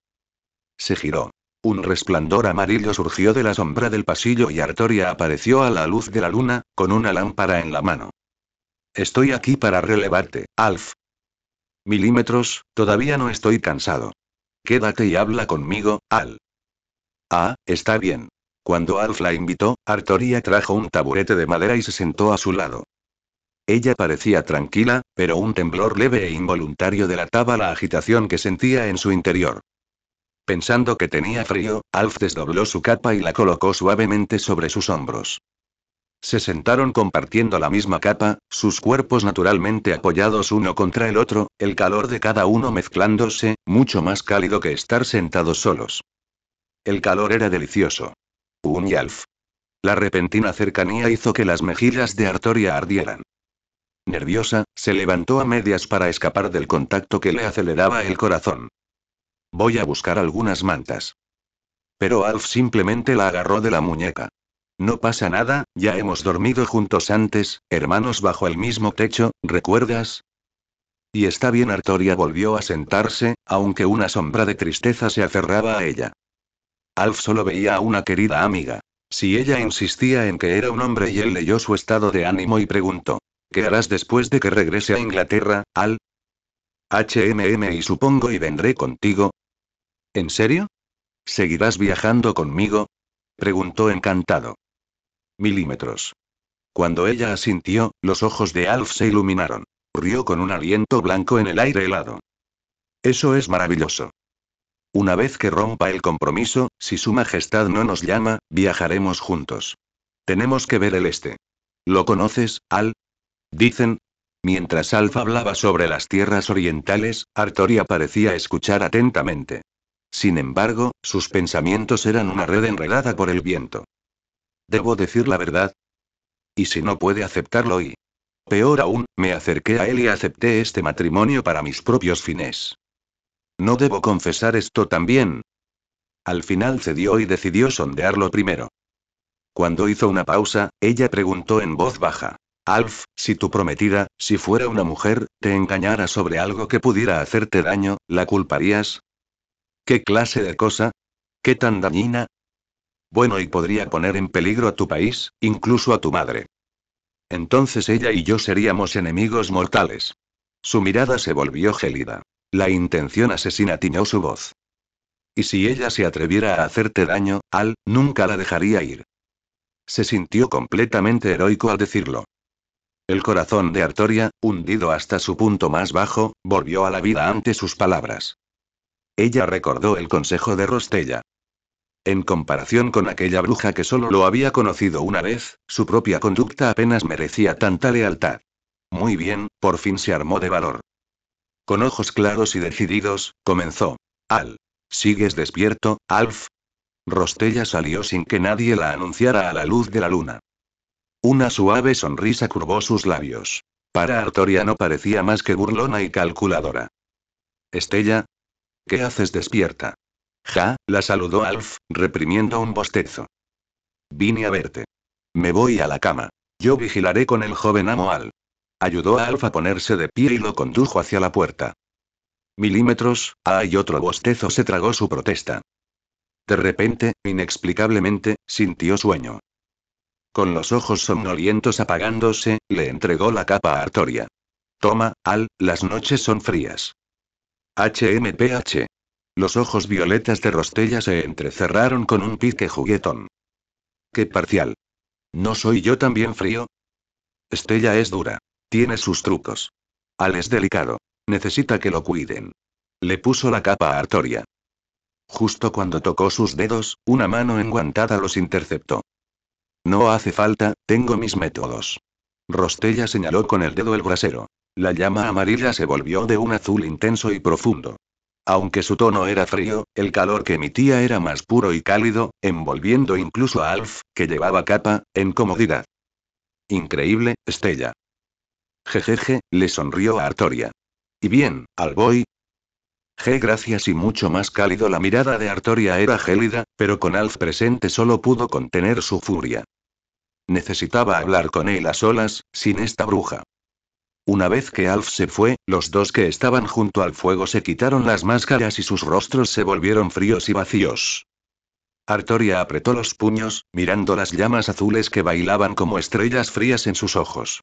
Se giró. Un resplandor amarillo surgió de la sombra del pasillo y Artoria apareció a la luz de la luna, con una lámpara en la mano. Estoy aquí para relevarte, Alf. Milímetros, todavía no estoy cansado. Quédate y habla conmigo, Al. Está bien. Cuando Alf la invitó, Artoria trajo un taburete de madera y se sentó a su lado. Ella parecía tranquila, pero un temblor leve e involuntario delataba la agitación que sentía en su interior. Pensando que tenía frío, Alf desdobló su capa y la colocó suavemente sobre sus hombros. Se sentaron compartiendo la misma capa, sus cuerpos naturalmente apoyados uno contra el otro, el calor de cada uno mezclándose, mucho más cálido que estar sentados solos. El calor era delicioso. Y Alf. La repentina cercanía hizo que las mejillas de Artoria ardieran. Nerviosa, se levantó a medias para escapar del contacto que le aceleraba el corazón. Voy a buscar algunas mantas. Pero Alf simplemente la agarró de la muñeca. No pasa nada, ya hemos dormido juntos antes, hermanos bajo el mismo techo, ¿recuerdas? Y está bien, Artoria volvió a sentarse, aunque una sombra de tristeza se aferraba a ella. Alf solo veía a una querida amiga. Si ella insistía en que era un hombre y él leyó su estado de ánimo y preguntó. ¿Qué harás después de que regrese a Inglaterra, Al? Y supongo y vendré contigo. ¿En serio? ¿Seguirás viajando conmigo? Preguntó encantado. Milímetros. Cuando ella asintió, los ojos de Alf se iluminaron. Rió con un aliento blanco en el aire helado. Eso es maravilloso. Una vez que rompa el compromiso, si Su Majestad no nos llama, viajaremos juntos. Tenemos que ver el este. ¿Lo conoces, Al? Dicen. Mientras Alf hablaba sobre las tierras orientales, Artoria parecía escuchar atentamente. Sin embargo, sus pensamientos eran una red enredada por el viento. ¿Debo decir la verdad? ¿Y si no puede aceptarlo y? Peor aún, me acerqué a él y acepté este matrimonio para mis propios fines. ¿No debo confesar esto también? Al final cedió y decidió sondearlo primero. Cuando hizo una pausa, ella preguntó en voz baja. Alf, si tu prometida, si fuera una mujer, te engañara sobre algo que pudiera hacerte daño, ¿la culparías? ¿Qué clase de cosa? ¿Qué tan dañina? Bueno, y podría poner en peligro a tu país, incluso a tu madre. Entonces ella y yo seríamos enemigos mortales. Su mirada se volvió gélida. La intención asesina tiñó su voz. Y si ella se atreviera a hacerte daño, Al, nunca la dejaría ir. Se sintió completamente heroico al decirlo. El corazón de Artoria, hundido hasta su punto más bajo, volvió a la vida ante sus palabras. Ella recordó el consejo de Rostella. En comparación con aquella bruja que solo lo había conocido una vez, su propia conducta apenas merecía tanta lealtad. Muy bien, por fin se armó de valor. Con ojos claros y decididos, comenzó. Al. ¿Sigues despierto, Alf? Rostella salió sin que nadie la anunciara a la luz de la luna. Una suave sonrisa curvó sus labios. Para Artoria no parecía más que burlona y calculadora. Estella, ¿qué haces despierta? Ja, la saludó Alf, reprimiendo un bostezo. Vine a verte. Me voy a la cama. Yo vigilaré con el joven amo Al. Ayudó a Alf a ponerse de pie y lo condujo hacia la puerta. Milímetros, y otro bostezo se tragó su protesta. De repente, inexplicablemente, sintió sueño. Con los ojos somnolientos apagándose, le entregó la capa a Artoria. Toma, Al, las noches son frías. HMPH. Los ojos violetas de Rostella se entrecerraron con un pique juguetón. ¡Qué parcial! ¿No soy yo también frío? Estella es dura. Tiene sus trucos. Al es delicado. Necesita que lo cuiden. Le puso la capa a Artoria. Justo cuando tocó sus dedos, una mano enguantada los interceptó. No hace falta, tengo mis métodos. Rostella señaló con el dedo el brasero. La llama amarilla se volvió de un azul intenso y profundo. Aunque su tono era frío, el calor que emitía era más puro y cálido, envolviendo incluso a Alf, que llevaba capa, en comodidad. Increíble, Estella. Jejeje, le sonrió a Artoria. Y bien, Al voy. Gracias y mucho más cálido. La mirada de Artoria era gélida, pero con Alf presente solo pudo contener su furia. Necesitaba hablar con él a solas, sin esta bruja. Una vez que Alf se fue, los dos que estaban junto al fuego se quitaron las máscaras y sus rostros se volvieron fríos y vacíos. Artoria apretó los puños, mirando las llamas azules que bailaban como estrellas frías en sus ojos.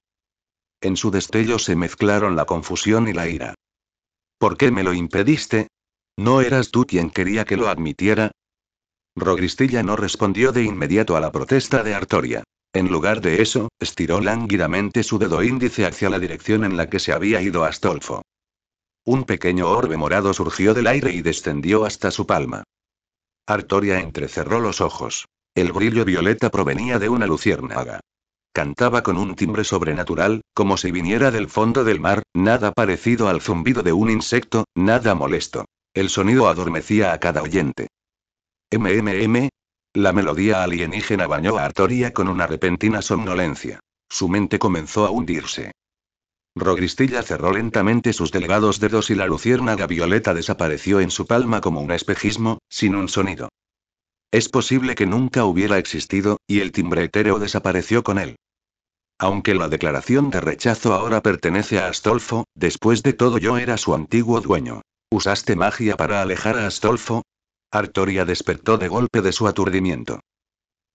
En su destello se mezclaron la confusión y la ira. ¿Por qué me lo impediste? ¿No eras tú quien quería que lo admitiera? Rogristilla no respondió de inmediato a la protesta de Artoria. En lugar de eso, estiró lánguidamente su dedo índice hacia la dirección en la que se había ido Astolfo. Un pequeño orbe morado surgió del aire y descendió hasta su palma. Artoria entrecerró los ojos. El brillo violeta provenía de una luciérnaga. Cantaba con un timbre sobrenatural, como si viniera del fondo del mar, nada parecido al zumbido de un insecto, nada molesto. El sonido adormecía a cada oyente. MMM. La melodía alienígena bañó a Artoria con una repentina somnolencia. Su mente comenzó a hundirse. Rogristilla cerró lentamente sus delgados dedos y la luciérnaga violeta desapareció en su palma como un espejismo, sin un sonido. Es posible que nunca hubiera existido, y el timbre etéreo desapareció con él. Aunque la declaración de rechazo ahora pertenece a Astolfo, después de todo yo era su antiguo dueño. ¿Usaste magia para alejar a Astolfo? Artoria despertó de golpe de su aturdimiento.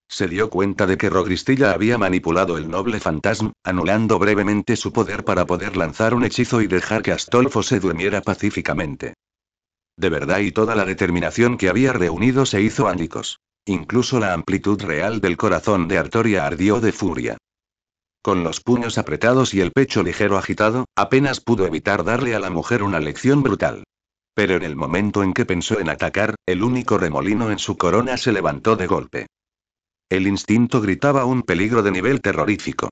Se dio cuenta de que Rogristilla había manipulado el noble fantasma, anulando brevemente su poder para poder lanzar un hechizo y dejar que Astolfo se durmiera pacíficamente. De verdad y toda la determinación que había reunido se hizo ánicos. Incluso la amplitud real del corazón de Artoria ardió de furia. Con los puños apretados y el pecho ligero agitado, apenas pudo evitar darle a la mujer una lección brutal. Pero en el momento en que pensó en atacar, el único remolino en su corona se levantó de golpe. El instinto gritaba un peligro de nivel terrorífico.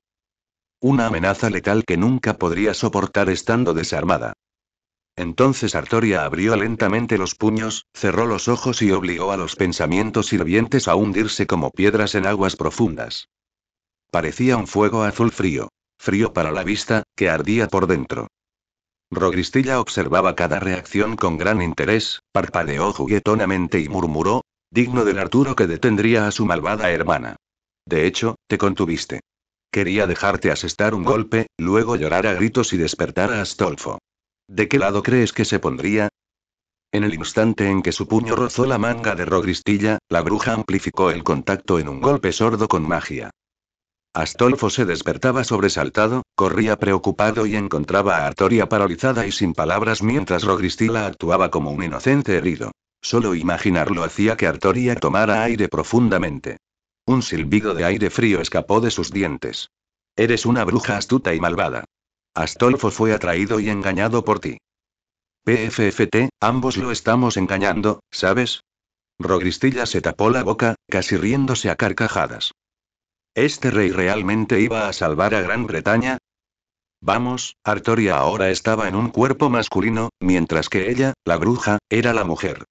Una amenaza letal que nunca podría soportar estando desarmada. Entonces Artoria abrió lentamente los puños, cerró los ojos y obligó a los pensamientos hirvientes a hundirse como piedras en aguas profundas. Parecía un fuego azul frío. frío para la vista, que ardía por dentro. Rogristilla observaba cada reacción con gran interés, parpadeó juguetonamente y murmuró, digno del Arturo que detendría a su malvada hermana. De hecho, te contuviste. Quería dejarte asestar un golpe, luego llorar a gritos y despertar a Astolfo. ¿De qué lado crees que se pondría? En el instante en que su puño rozó la manga de Rogristilla, la bruja amplificó el contacto en un golpe sordo con magia. Astolfo se despertaba sobresaltado, corría preocupado y encontraba a Artoria paralizada y sin palabras mientras Rogristilla actuaba como un inocente herido. Solo imaginarlo hacía que Artoria tomara aire profundamente. Un silbido de aire frío escapó de sus dientes. Eres una bruja astuta y malvada. Astolfo fue atraído y engañado por ti. PFFT, ambos lo estamos engañando, ¿sabes? Rogristilla se tapó la boca, casi riéndose a carcajadas. ¿Este rey realmente iba a salvar a Gran Bretaña? Vamos, Artoria ahora estaba en un cuerpo masculino, mientras que ella, la bruja, era la mujer.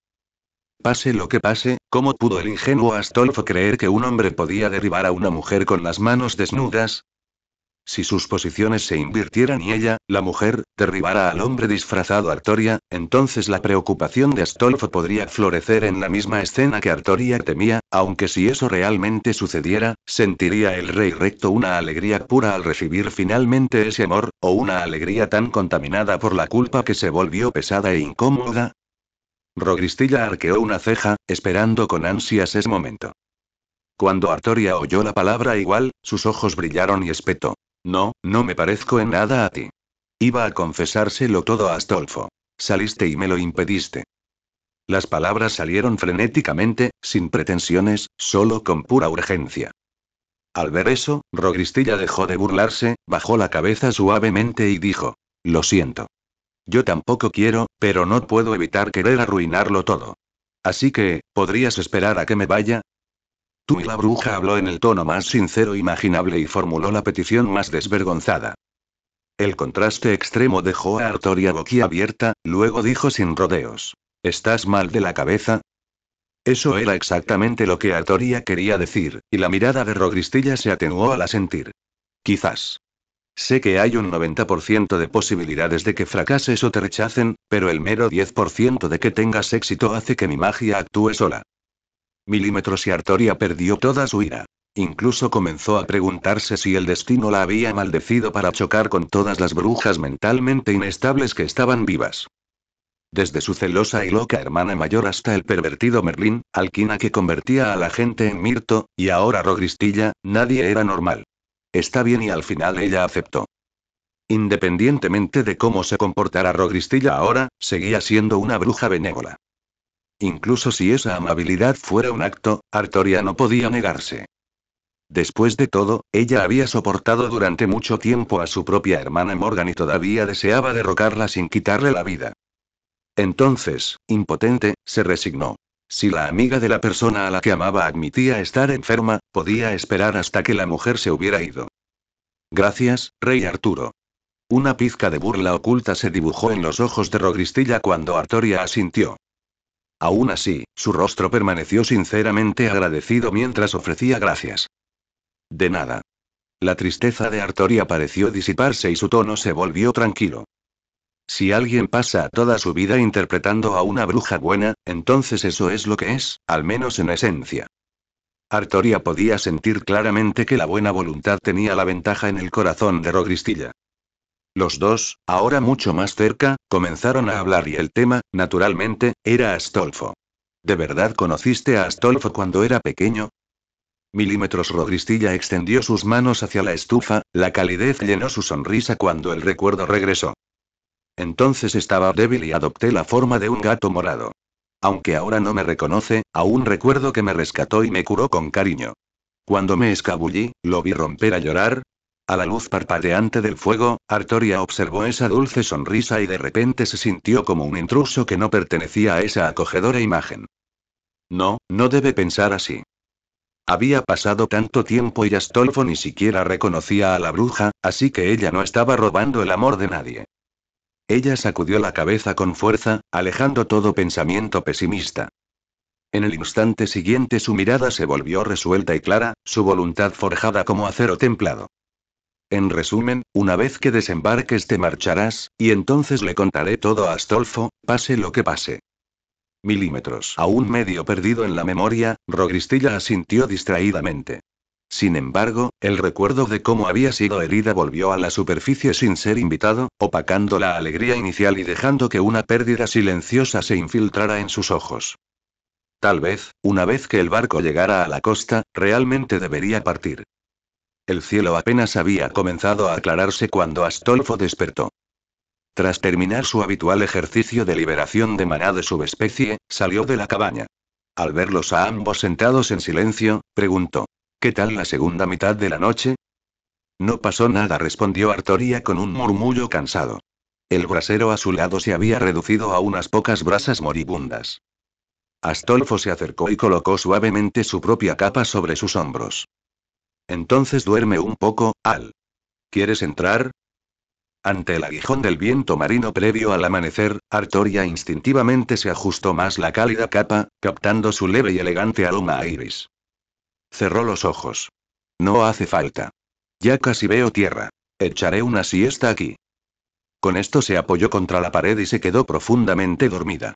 Pase lo que pase, ¿cómo pudo el ingenuo Astolfo creer que un hombre podía derribar a una mujer con las manos desnudas? Si sus posiciones se invirtieran y ella, la mujer, derribara al hombre disfrazado Artoria, entonces la preocupación de Astolfo podría florecer en la misma escena que Artoria temía, aunque si eso realmente sucediera, sentiría el rey recto una alegría pura al recibir finalmente ese amor, o una alegría tan contaminada por la culpa que se volvió pesada e incómoda. Rogristilla arqueó una ceja, esperando con ansias ese momento. Cuando Artoria oyó la palabra igual, sus ojos brillaron y espetó. No, no me parezco en nada a ti. Iba a confesárselo todo a Astolfo. Saliste y me lo impediste. Las palabras salieron frenéticamente, sin pretensiones, solo con pura urgencia. Al ver eso, Rogristilla dejó de burlarse, bajó la cabeza suavemente y dijo: Lo siento. Yo tampoco quiero, pero no puedo evitar querer arruinarlo todo. Así que, ¿podrías esperar a que me vaya? Tú y la bruja habló en el tono más sincero imaginable y formuló la petición más desvergonzada. El contraste extremo dejó a Artoria boquiabierta, luego dijo sin rodeos: ¿Estás mal de la cabeza? Eso era exactamente lo que Artoria quería decir, y la mirada de Rogristilla se atenuó al asentir. Quizás. Sé que hay un 90% de posibilidades de que fracases o te rechacen, pero el mero 10% de que tengas éxito hace que mi magia actúe sola. Milímetros y Artoria perdió toda su ira. Incluso comenzó a preguntarse si el destino la había maldecido para chocar con todas las brujas mentalmente inestables que estaban vivas. Desde su celosa y loca hermana mayor hasta el pervertido Merlín, alquina que convertía a la gente en mirto, y ahora Rogristilla, nadie era normal. Está bien y al final ella aceptó. Independientemente de cómo se comportara Rogristilla ahora, seguía siendo una bruja benévola. Incluso si esa amabilidad fuera un acto, Artoria no podía negarse. Después de todo, ella había soportado durante mucho tiempo a su propia hermana Morgan y todavía deseaba derrocarla sin quitarle la vida. Entonces, impotente, se resignó. Si la amiga de la persona a la que amaba admitía estar enferma, podía esperar hasta que la mujer se hubiera ido. Gracias, rey Arturo. Una pizca de burla oculta se dibujó en los ojos de Rogristilla cuando Artoria asintió. Aún así, su rostro permaneció sinceramente agradecido mientras ofrecía gracias. De nada. La tristeza de Artoria pareció disiparse y su tono se volvió tranquilo. Si alguien pasa toda su vida interpretando a una bruja buena, entonces eso es lo que es, al menos en esencia. Artoria podía sentir claramente que la buena voluntad tenía la ventaja en el corazón de Rogristilla. Los dos, ahora mucho más cerca, comenzaron a hablar y el tema, naturalmente, era Astolfo. ¿De verdad conociste a Astolfo cuando era pequeño? Milímetros. Rogristilla extendió sus manos hacia la estufa, la calidez llenó su sonrisa cuando el recuerdo regresó. Entonces estaba débil y adopté la forma de un gato morado. Aunque ahora no me reconoce, aún recuerdo que me rescató y me curó con cariño. Cuando me escabullí, lo vi romper a llorar. A la luz parpadeante del fuego, Artoria observó esa dulce sonrisa y de repente se sintió como un intruso que no pertenecía a esa acogedora imagen. No, no debe pensar así. Había pasado tanto tiempo y Astolfo ni siquiera reconocía a la bruja, así que ella no estaba robando el amor de nadie. Ella sacudió la cabeza con fuerza, alejando todo pensamiento pesimista. En el instante siguiente su mirada se volvió resuelta y clara, su voluntad forjada como acero templado. En resumen, una vez que desembarques te marcharás, y entonces le contaré todo a Astolfo, pase lo que pase. Milímetros. Aún medio perdido en la memoria, Rogristilla asintió distraídamente. Sin embargo, el recuerdo de cómo había sido herida volvió a la superficie sin ser invitado, opacando la alegría inicial y dejando que una pérdida silenciosa se infiltrara en sus ojos. Tal vez, una vez que el barco llegara a la costa, realmente debería partir. El cielo apenas había comenzado a aclararse cuando Astolfo despertó. Tras terminar su habitual ejercicio de liberación de maná de subespecie, salió de la cabaña. Al verlos a ambos sentados en silencio, preguntó: ¿Qué tal la segunda mitad de la noche? No pasó nada, respondió Artoria con un murmullo cansado. El brasero a su lado se había reducido a unas pocas brasas moribundas. Astolfo se acercó y colocó suavemente su propia capa sobre sus hombros. Entonces duerme un poco, Al. ¿Quieres entrar? Ante el aguijón del viento marino previo al amanecer, Artoria instintivamente se ajustó más la cálida capa, captando su leve y elegante aroma a iris. Cerró los ojos. No hace falta. Ya casi veo tierra. Echaré una siesta aquí. Con esto se apoyó contra la pared y se quedó profundamente dormida.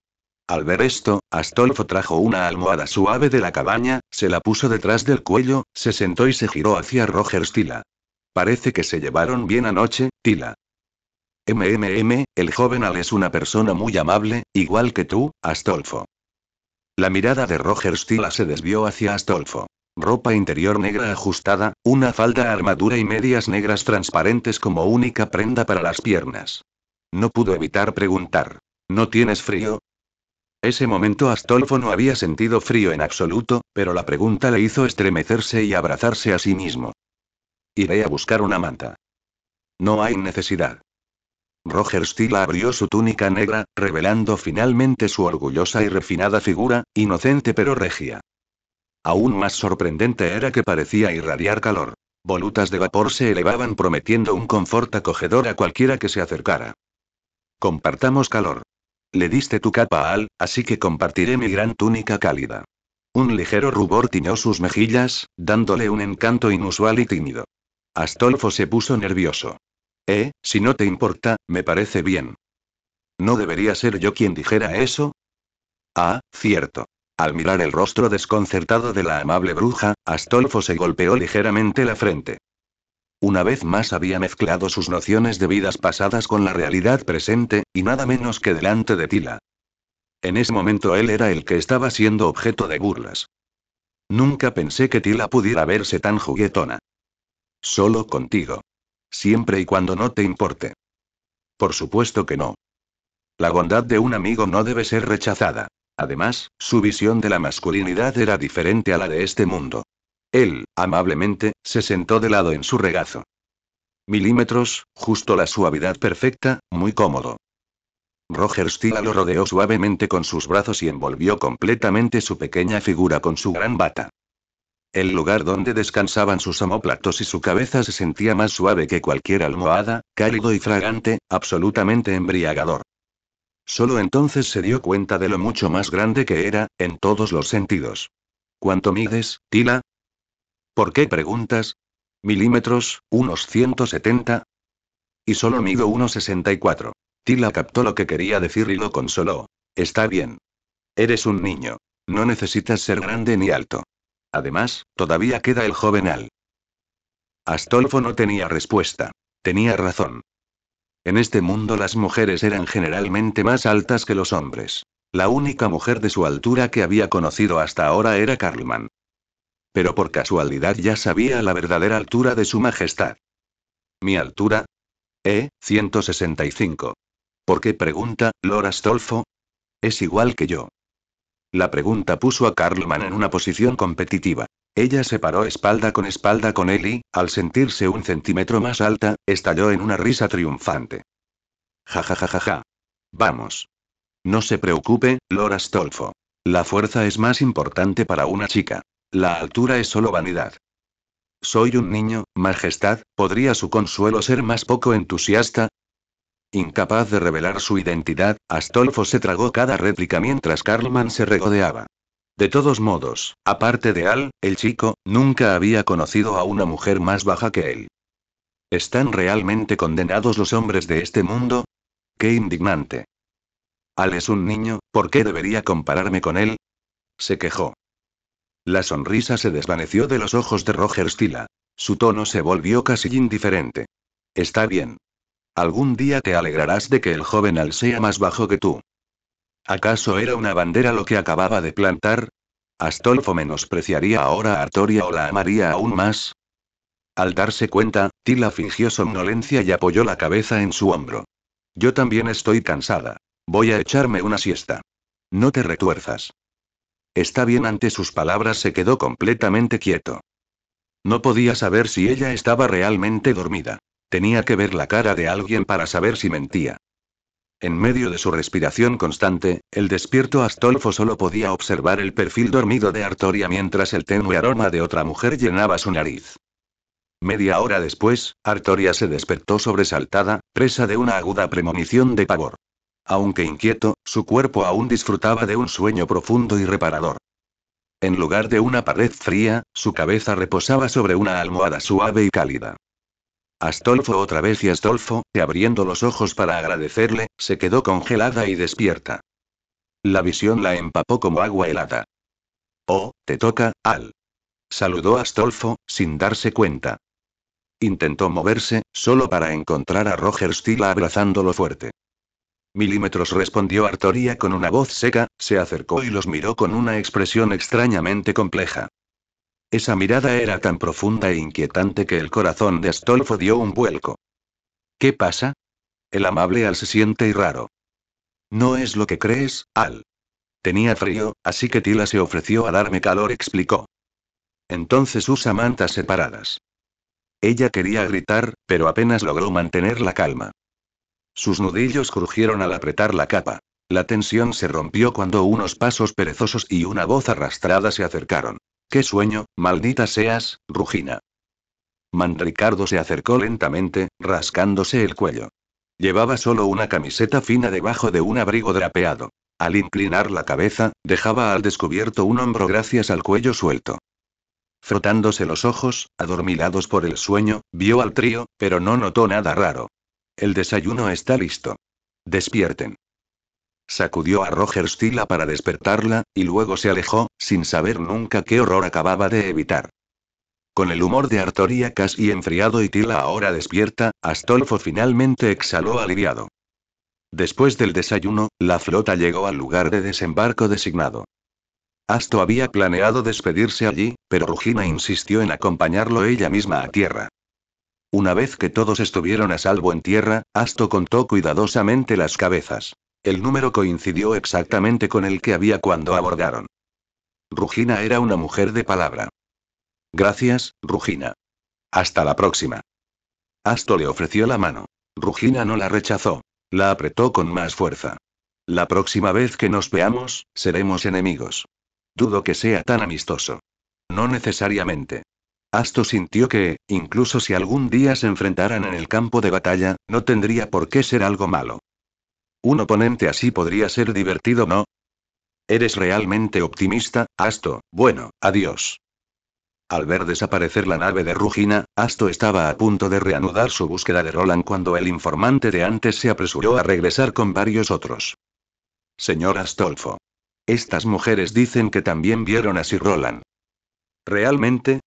Al ver esto, Astolfo trajo una almohada suave de la cabaña, se la puso detrás del cuello, se sentó y se giró hacia Rogers Tila. Parece que se llevaron bien anoche, Tila. El joven Al es una persona muy amable, igual que tú, Astolfo. La mirada de Rogers Tila se desvió hacia Astolfo. Ropa interior negra ajustada, una falda, armadura y medias negras transparentes como única prenda para las piernas. No pudo evitar preguntar: ¿No tienes frío? Ese momento Astolfo no había sentido frío en absoluto, pero la pregunta le hizo estremecerse y abrazarse a sí mismo. Iré a buscar una manta. No hay necesidad. Rogers Tila abrió su túnica negra, revelando finalmente su orgullosa y refinada figura, inocente pero regia. Aún más sorprendente era que parecía irradiar calor. Volutas de vapor se elevaban prometiendo un confort acogedor a cualquiera que se acercara. Compartamos calor. Le diste tu capa a Al, así que compartiré mi gran túnica cálida. Un ligero rubor tiñó sus mejillas, dándole un encanto inusual y tímido. Astolfo se puso nervioso. Si no te importa, me parece bien. ¿No debería ser yo quien dijera eso? Ah, cierto. Al mirar el rostro desconcertado de la amable bruja, Astolfo se golpeó ligeramente la frente. Una vez más había mezclado sus nociones de vidas pasadas con la realidad presente, y nada menos que delante de Tila. En ese momento él era el que estaba siendo objeto de burlas. Nunca pensé que Tila pudiera verse tan juguetona. Solo contigo. Siempre y cuando no te importe. Por supuesto que no. La bondad de un amigo no debe ser rechazada. Además, su visión de la masculinidad era diferente a la de este mundo. Él, amablemente, se sentó de lado en su regazo. Milímetros, justo la suavidad perfecta, muy cómodo. Rogers Tila lo rodeó suavemente con sus brazos y envolvió completamente su pequeña figura con su gran bata. El lugar donde descansaban sus omóplatos y su cabeza se sentía más suave que cualquier almohada, cálido y fragante, absolutamente embriagador. Solo entonces se dio cuenta de lo mucho más grande que era, en todos los sentidos. ¿Cuánto mides, Tila? ¿Por qué preguntas? Milímetros, unos 170. Y solo mido 1,64. Tila captó lo que quería decir y lo consoló. Está bien. Eres un niño. No necesitas ser grande ni alto. Además, todavía queda el joven Al. Astolfo no tenía respuesta. Tenía razón. En este mundo las mujeres eran generalmente más altas que los hombres. La única mujer de su altura que había conocido hasta ahora era Carlman. Pero por casualidad ya sabía la verdadera altura de su majestad. ¿Mi altura? 165. ¿Por qué pregunta, Lord Astolfo? Es igual que yo. La pregunta puso a Carlman en una posición competitiva. Ella se paró espalda con él y, al sentirse un centímetro más alta, estalló en una risa triunfante. Ja ja ja ja ja. Vamos. No se preocupe, Lord Astolfo. La fuerza es más importante para una chica. La altura es solo vanidad. Soy un niño, Majestad, ¿podría su consuelo ser más poco entusiasta? Incapaz de revelar su identidad, Astolfo se tragó cada réplica mientras Carlman se regodeaba. De todos modos, aparte de Al, el chico, nunca había conocido a una mujer más baja que él. ¿Están realmente condenados los hombres de este mundo? ¡Qué indignante! Al es un niño, ¿por qué debería compararme con él? Se quejó. La sonrisa se desvaneció de los ojos de Roger Stila. Su tono se volvió casi indiferente. Está bien. Algún día te alegrarás de que el joven Al sea más bajo que tú. ¿Acaso era una bandera lo que acababa de plantar? ¿Astolfo menospreciaría ahora a Artoria o la amaría aún más? Al darse cuenta, Tila fingió somnolencia y apoyó la cabeza en su hombro. Yo también estoy cansada. Voy a echarme una siesta. No te retuerzas. Está bien. Ante sus palabras se quedó completamente quieto. No podía saber si ella estaba realmente dormida. Tenía que ver la cara de alguien para saber si mentía. En medio de su respiración constante, el despierto Astolfo solo podía observar el perfil dormido de Artoria mientras el tenue aroma de otra mujer llenaba su nariz. Media hora después, Artoria se despertó sobresaltada, presa de una aguda premonición de pavor. Aunque inquieto, su cuerpo aún disfrutaba de un sueño profundo y reparador. En lugar de una pared fría, su cabeza reposaba sobre una almohada suave y cálida. Astolfo otra vez y Astolfo, que abriendo los ojos para agradecerle, se quedó congelada y despierta. La visión la empapó como agua helada. Oh, te toca, Al. Saludó Astolfo, sin darse cuenta. Intentó moverse, solo para encontrar a Roger Stila abrazándolo fuerte. Milímetros, respondió Artoria con una voz seca, se acercó y los miró con una expresión extrañamente compleja. Esa mirada era tan profunda e inquietante que el corazón de Astolfo dio un vuelco. ¿Qué pasa? El amable Al se siente y raro. No es lo que crees, Al. Tenía frío, así que Tila se ofreció a darme calor, explicó. Entonces usa mantas separadas. Ella quería gritar, pero apenas logró mantener la calma. Sus nudillos crujieron al apretar la capa. La tensión se rompió cuando unos pasos perezosos y una voz arrastrada se acercaron. ¡Qué sueño, maldita seas, Rugina! Manricardo se acercó lentamente, rascándose el cuello. Llevaba solo una camiseta fina debajo de un abrigo drapeado. Al inclinar la cabeza, dejaba al descubierto un hombro gracias al cuello suelto. Frotándose los ojos, adormilados por el sueño, vio al trío, pero no notó nada raro. El desayuno está listo. Despierten. Sacudió a Roger Stila para despertarla, y luego se alejó, sin saber nunca qué horror acababa de evitar. Con el humor de Artoria casi enfriado y Tila ahora despierta, Astolfo finalmente exhaló aliviado. Después del desayuno, la flota llegó al lugar de desembarco designado. Asto había planeado despedirse allí, pero Rugina insistió en acompañarlo ella misma a tierra. Una vez que todos estuvieron a salvo en tierra, Asto contó cuidadosamente las cabezas. El número coincidió exactamente con el que había cuando abordaron. Rugina era una mujer de palabra. Gracias, Rugina. Hasta la próxima. Asto le ofreció la mano. Rugina no la rechazó. La apretó con más fuerza. La próxima vez que nos veamos, seremos enemigos. Dudo que sea tan amistoso. No necesariamente. Asto sintió que, incluso si algún día se enfrentaran en el campo de batalla, no tendría por qué ser algo malo. Un oponente así podría ser divertido, ¿no? Eres realmente optimista, Asto. Bueno, adiós. Al ver desaparecer la nave de Rugina, Asto estaba a punto de reanudar su búsqueda de Roland cuando el informante de antes se apresuró a regresar con varios otros. Señor Astolfo. Estas mujeres dicen que también vieron a Sir Roland. ¿Realmente?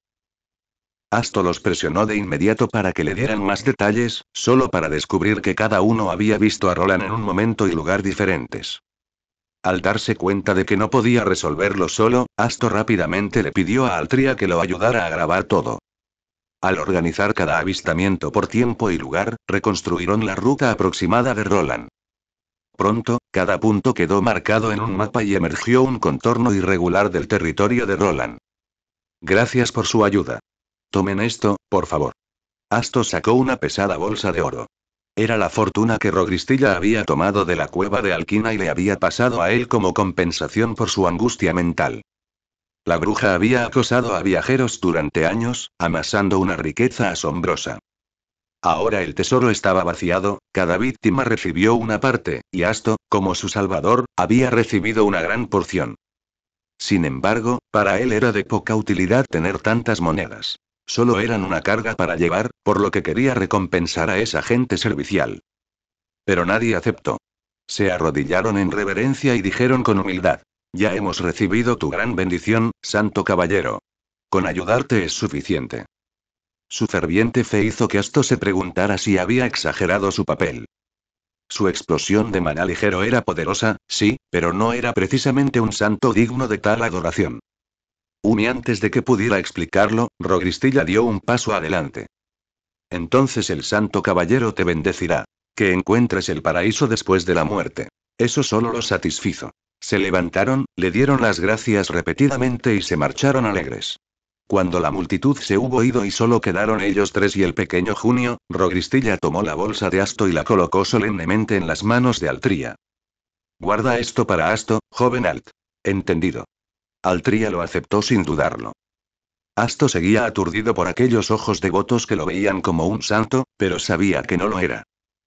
Asto los presionó de inmediato para que le dieran más detalles, solo para descubrir que cada uno había visto a Roland en un momento y lugar diferentes. Al darse cuenta de que no podía resolverlo solo, Asto rápidamente le pidió a Altria que lo ayudara a grabar todo. Al organizar cada avistamiento por tiempo y lugar, reconstruyeron la ruta aproximada de Roland. Pronto, cada punto quedó marcado en un mapa y emergió un contorno irregular del territorio de Roland. Gracias por su ayuda. Tomen esto, por favor. Asto sacó una pesada bolsa de oro. Era la fortuna que Rogristilla había tomado de la cueva de Alquina y le había pasado a él como compensación por su angustia mental. La bruja había acosado a viajeros durante años, amasando una riqueza asombrosa. Ahora el tesoro estaba vaciado, cada víctima recibió una parte, y Asto, como su salvador, había recibido una gran porción. Sin embargo, para él era de poca utilidad tener tantas monedas. Solo eran una carga para llevar, por lo que quería recompensar a esa gente servicial. Pero nadie aceptó. Se arrodillaron en reverencia y dijeron con humildad: ya hemos recibido tu gran bendición, santo caballero. Con ayudarte es suficiente. Su ferviente fe hizo que Asto se preguntara si había exagerado su papel. Su explosión de maná ligero era poderosa, sí, pero no era precisamente un santo digno de tal adoración. Y antes de que pudiera explicarlo, Rogristilla dio un paso adelante. Entonces el santo caballero te bendecirá. Que encuentres el paraíso después de la muerte. Eso solo los satisfizo. Se levantaron, le dieron las gracias repetidamente y se marcharon alegres. Cuando la multitud se hubo ido y solo quedaron ellos tres y el pequeño Junio, Rogristilla tomó la bolsa de Asto y la colocó solemnemente en las manos de Altria. Guarda esto para Asto, joven Alt. Entendido. Altria lo aceptó sin dudarlo. Asto seguía aturdido por aquellos ojos devotos que lo veían como un santo, pero sabía que no lo era.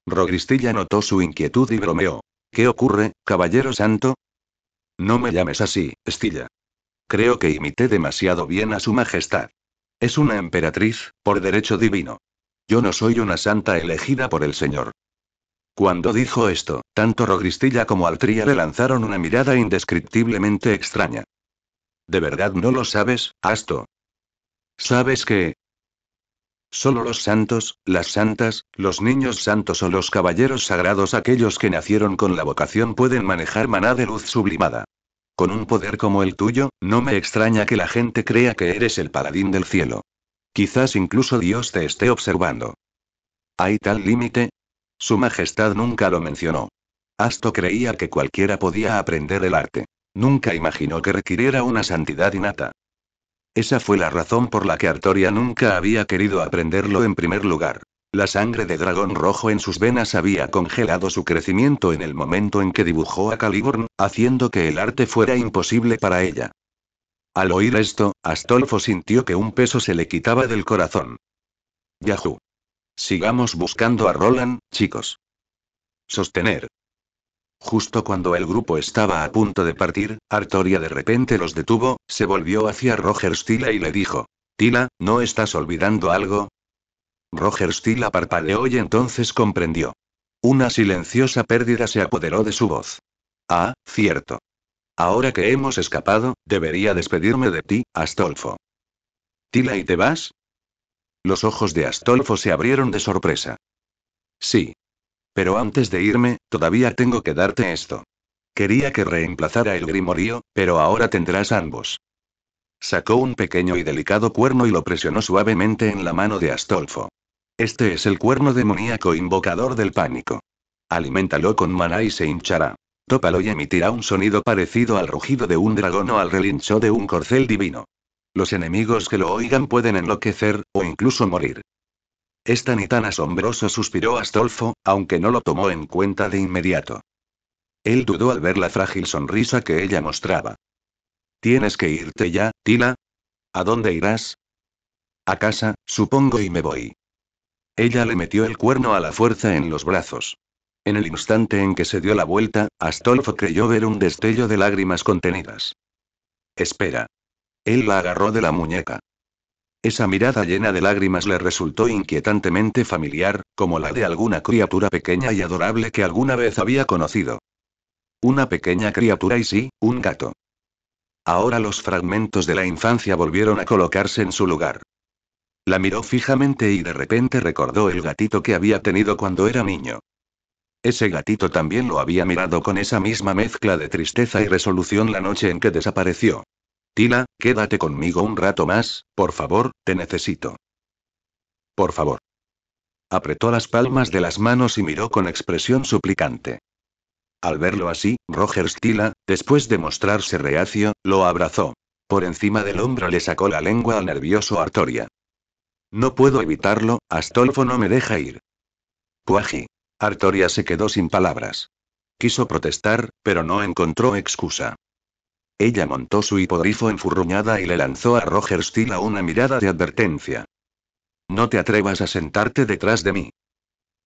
Rogristilla notó su inquietud y bromeó. ¿Qué ocurre, caballero santo? No me llames así, Stilla. Creo que imité demasiado bien a su majestad. Es una emperatriz, por derecho divino. Yo no soy una santa elegida por el señor. Cuando dijo esto, tanto Rogristilla como Altria le lanzaron una mirada indescriptiblemente extraña. ¿De verdad no lo sabes, Asto? ¿Sabes qué? Solo los santos, las santas, los niños santos o los caballeros sagrados, aquellos que nacieron con la vocación, pueden manejar maná de luz sublimada. Con un poder como el tuyo, no me extraña que la gente crea que eres el paladín del cielo. Quizás incluso Dios te esté observando. ¿Hay tal límite? Su majestad nunca lo mencionó. Asto creía que cualquiera podía aprender el arte. Nunca imaginó que requiriera una santidad innata. Esa fue la razón por la que Artoria nunca había querido aprenderlo en primer lugar. La sangre de dragón rojo en sus venas había congelado su crecimiento en el momento en que dibujó a Caliburn, haciendo que el arte fuera imposible para ella. Al oír esto, Astolfo sintió que un peso se le quitaba del corazón. Yahoo. Sigamos buscando a Roland, chicos. Sostener. Justo cuando el grupo estaba a punto de partir, Artoria de repente los detuvo, se volvió hacia Roger Stila y le dijo: Tila, ¿no estás olvidando algo? Roger Stila parpadeó y entonces comprendió. Una silenciosa pérdida se apoderó de su voz. Ah, cierto. Ahora que hemos escapado, debería despedirme de ti, Astolfo. ¿Tila y te vas? Los ojos de Astolfo se abrieron de sorpresa. Sí. Pero antes de irme, todavía tengo que darte esto. Quería que reemplazara el grimorío, pero ahora tendrás ambos. Sacó un pequeño y delicado cuerno y lo presionó suavemente en la mano de Astolfo. Este es el cuerno demoníaco invocador del pánico. Aliméntalo con maná y se hinchará. Tópalo y emitirá un sonido parecido al rugido de un dragón o al relincho de un corcel divino. Los enemigos que lo oigan pueden enloquecer, o incluso morir. Es tan y tan asombroso, suspiró Astolfo, aunque no lo tomó en cuenta de inmediato. Él dudó al ver la frágil sonrisa que ella mostraba. ¿Tienes que irte ya, Tila? ¿A dónde irás? A casa, supongo, y me voy. Ella le metió el cuerno a la fuerza en los brazos. En el instante en que se dio la vuelta, Astolfo creyó ver un destello de lágrimas contenidas. Espera. Él la agarró de la muñeca. Esa mirada llena de lágrimas le resultó inquietantemente familiar, como la de alguna criatura pequeña y adorable que alguna vez había conocido. Una pequeña criatura y sí, un gato. Ahora los fragmentos de la infancia volvieron a colocarse en su lugar. La miró fijamente y de repente recordó el gatito que había tenido cuando era niño. Ese gatito también lo había mirado con esa misma mezcla de tristeza y resolución la noche en que desapareció. Tila, quédate conmigo un rato más, por favor, te necesito. Por favor. Apretó las palmas de las manos y miró con expresión suplicante. Al verlo así, Roger Stila, después de mostrarse reacio, lo abrazó. Por encima del hombro le sacó la lengua al nervioso Artoria. No puedo evitarlo, Astolfo no me deja ir. Puaji. Artoria se quedó sin palabras. Quiso protestar, pero no encontró excusa. Ella montó su hipogrifo enfurruñada y le lanzó a Roger Stila una mirada de advertencia. No te atrevas a sentarte detrás de mí.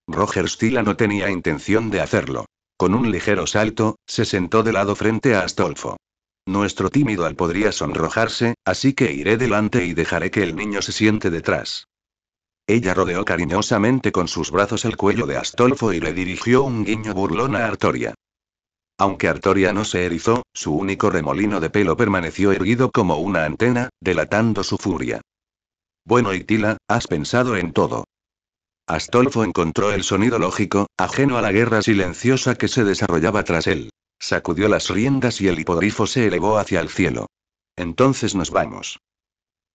Roger Stila no tenía intención de hacerlo. Con un ligero salto, se sentó de lado frente a Astolfo. Nuestro tímido Al podría sonrojarse, así que iré delante y dejaré que el niño se siente detrás. Ella rodeó cariñosamente con sus brazos el cuello de Astolfo y le dirigió un guiño burlón a Artoria. Aunque Artoria no se erizó, su único remolino de pelo permaneció erguido como una antena, delatando su furia. Bueno, Itila, has pensado en todo. Astolfo encontró el sonido lógico, ajeno a la guerra silenciosa que se desarrollaba tras él. Sacudió las riendas y el hipogrifo se elevó hacia el cielo. Entonces nos vamos.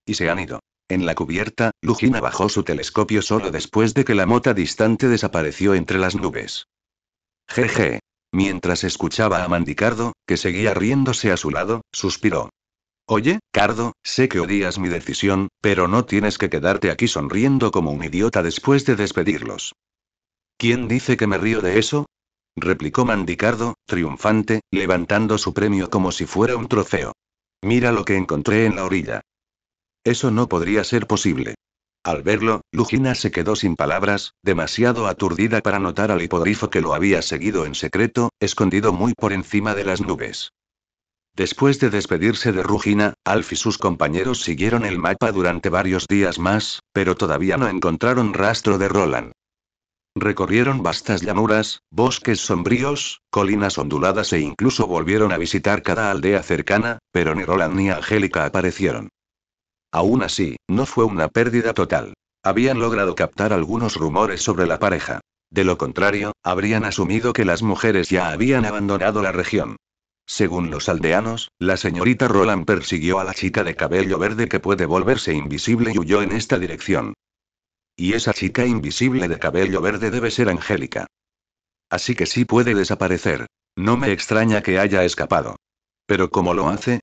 Y se han ido. En la cubierta, Lugina bajó su telescopio solo después de que la mota distante desapareció entre las nubes. Jeje. Mientras escuchaba a Mandicardo, que seguía riéndose a su lado, suspiró. Oye, Cardo, sé que odias mi decisión, pero no tienes que quedarte aquí sonriendo como un idiota después de despedirlos. ¿Quién dice que me río de eso? Replicó Mandicardo, triunfante, levantando su premio como si fuera un trofeo. Mira lo que encontré en la orilla. Eso no podría ser posible. Al verlo, Lugina se quedó sin palabras, demasiado aturdida para notar al hipogrifo que lo había seguido en secreto, escondido muy por encima de las nubes. Después de despedirse de Rugina, Alf y sus compañeros siguieron el mapa durante varios días más, pero todavía no encontraron rastro de Roland. Recorrieron vastas llanuras, bosques sombríos, colinas onduladas e incluso volvieron a visitar cada aldea cercana, pero ni Roland ni Angélica aparecieron. Aún así, no fue una pérdida total. Habían logrado captar algunos rumores sobre la pareja. De lo contrario, habrían asumido que las mujeres ya habían abandonado la región. Según los aldeanos, la señorita Roland persiguió a la chica de cabello verde que puede volverse invisible y huyó en esta dirección. Y esa chica invisible de cabello verde debe ser Angélica. Así que sí puede desaparecer. No me extraña que haya escapado. Pero ¿cómo lo hace?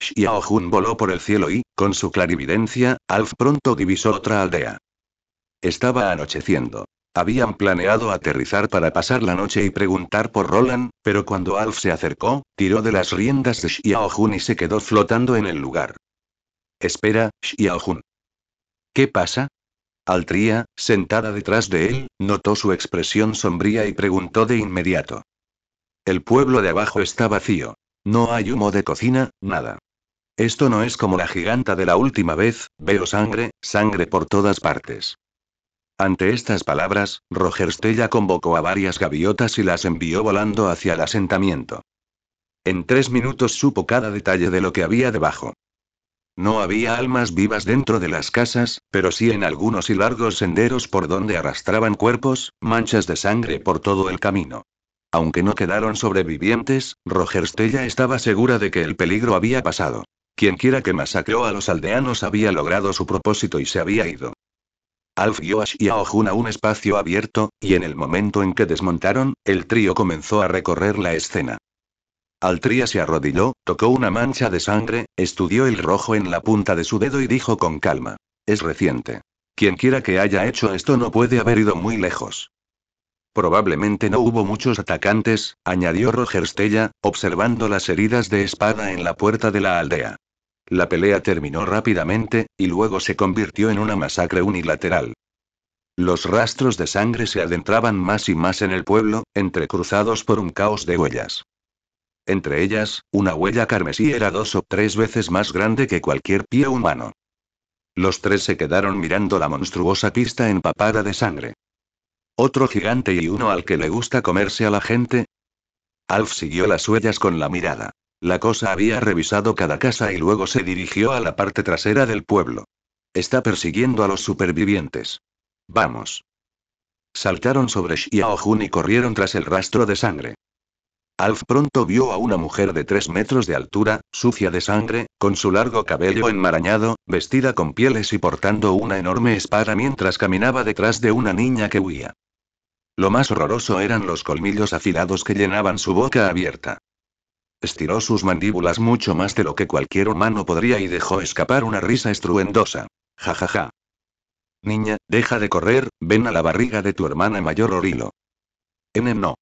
Xiao Jun voló por el cielo y, con su clarividencia, Alf pronto divisó otra aldea. Estaba anocheciendo. Habían planeado aterrizar para pasar la noche y preguntar por Roland, pero cuando Alf se acercó, tiró de las riendas de Xiao Jun y se quedó flotando en el lugar. Espera, Xiao Jun. ¿Qué pasa? Altria, sentada detrás de él, notó su expresión sombría y preguntó de inmediato. El pueblo de abajo está vacío. No hay humo de cocina, nada. Esto no es como la giganta de la última vez, veo sangre, sangre por todas partes. Ante estas palabras, Rogerstella convocó a varias gaviotas y las envió volando hacia el asentamiento. En 3 minutos supo cada detalle de lo que había debajo. No había almas vivas dentro de las casas, pero sí en algunos y largos senderos por donde arrastraban cuerpos, manchas de sangre por todo el camino. Aunque no quedaron sobrevivientes, Rogerstella estaba segura de que el peligro había pasado. Quienquiera que masacró a los aldeanos había logrado su propósito y se había ido. Alf guió a Xiao Jun a un espacio abierto, y en el momento en que desmontaron, el trío comenzó a recorrer la escena. Altria se arrodilló, tocó una mancha de sangre, estudió el rojo en la punta de su dedo y dijo con calma. Es reciente. Quienquiera que haya hecho esto no puede haber ido muy lejos. Probablemente no hubo muchos atacantes, añadió Rogerstella, observando las heridas de espada en la puerta de la aldea. La pelea terminó rápidamente, y luego se convirtió en una masacre unilateral. Los rastros de sangre se adentraban más y más en el pueblo, entrecruzados por un caos de huellas. Entre ellas, una huella carmesí era 2 o 3 veces más grande que cualquier pie humano. Los tres se quedaron mirando la monstruosa pista empapada de sangre. ¿Otro gigante y uno al que le gusta comerse a la gente? Alf siguió las huellas con la mirada. La cosa había revisado cada casa y luego se dirigió a la parte trasera del pueblo. Está persiguiendo a los supervivientes. Vamos. Saltaron sobre Xiao Jun y corrieron tras el rastro de sangre. Alf pronto vio a una mujer de 3 metros de altura, sucia de sangre, con su largo cabello enmarañado, vestida con pieles y portando una enorme espada mientras caminaba detrás de una niña que huía. Lo más horroroso eran los colmillos afilados que llenaban su boca abierta. Estiró sus mandíbulas mucho más de lo que cualquier humano podría y dejó escapar una risa estruendosa. Ja ja ja. Niña, deja de correr, ven a la barriga de tu hermana mayor Orilo. No.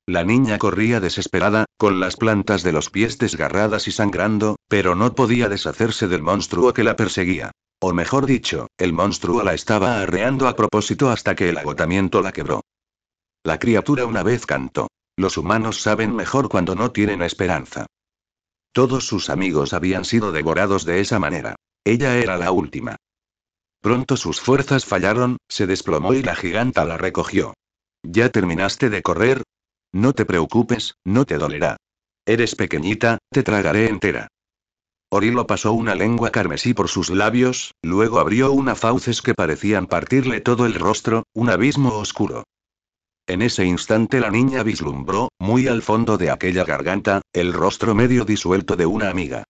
La niña corría desesperada, con las plantas de los pies desgarradas y sangrando, pero no podía deshacerse del monstruo que la perseguía. O mejor dicho, el monstruo la estaba arreando a propósito hasta que el agotamiento la quebró. La criatura una vez cantó. Los humanos saben mejor cuando no tienen esperanza. Todos sus amigos habían sido devorados de esa manera. Ella era la última. Pronto sus fuerzas fallaron, se desplomó y la giganta la recogió. ¿Ya terminaste de correr? No te preocupes, no te dolerá. Eres pequeñita, te tragaré entera. Orilo pasó una lengua carmesí por sus labios, luego abrió unas fauces que parecían partirle todo el rostro, un abismo oscuro. En ese instante la niña vislumbró, muy al fondo de aquella garganta, el rostro medio disuelto de una amiga.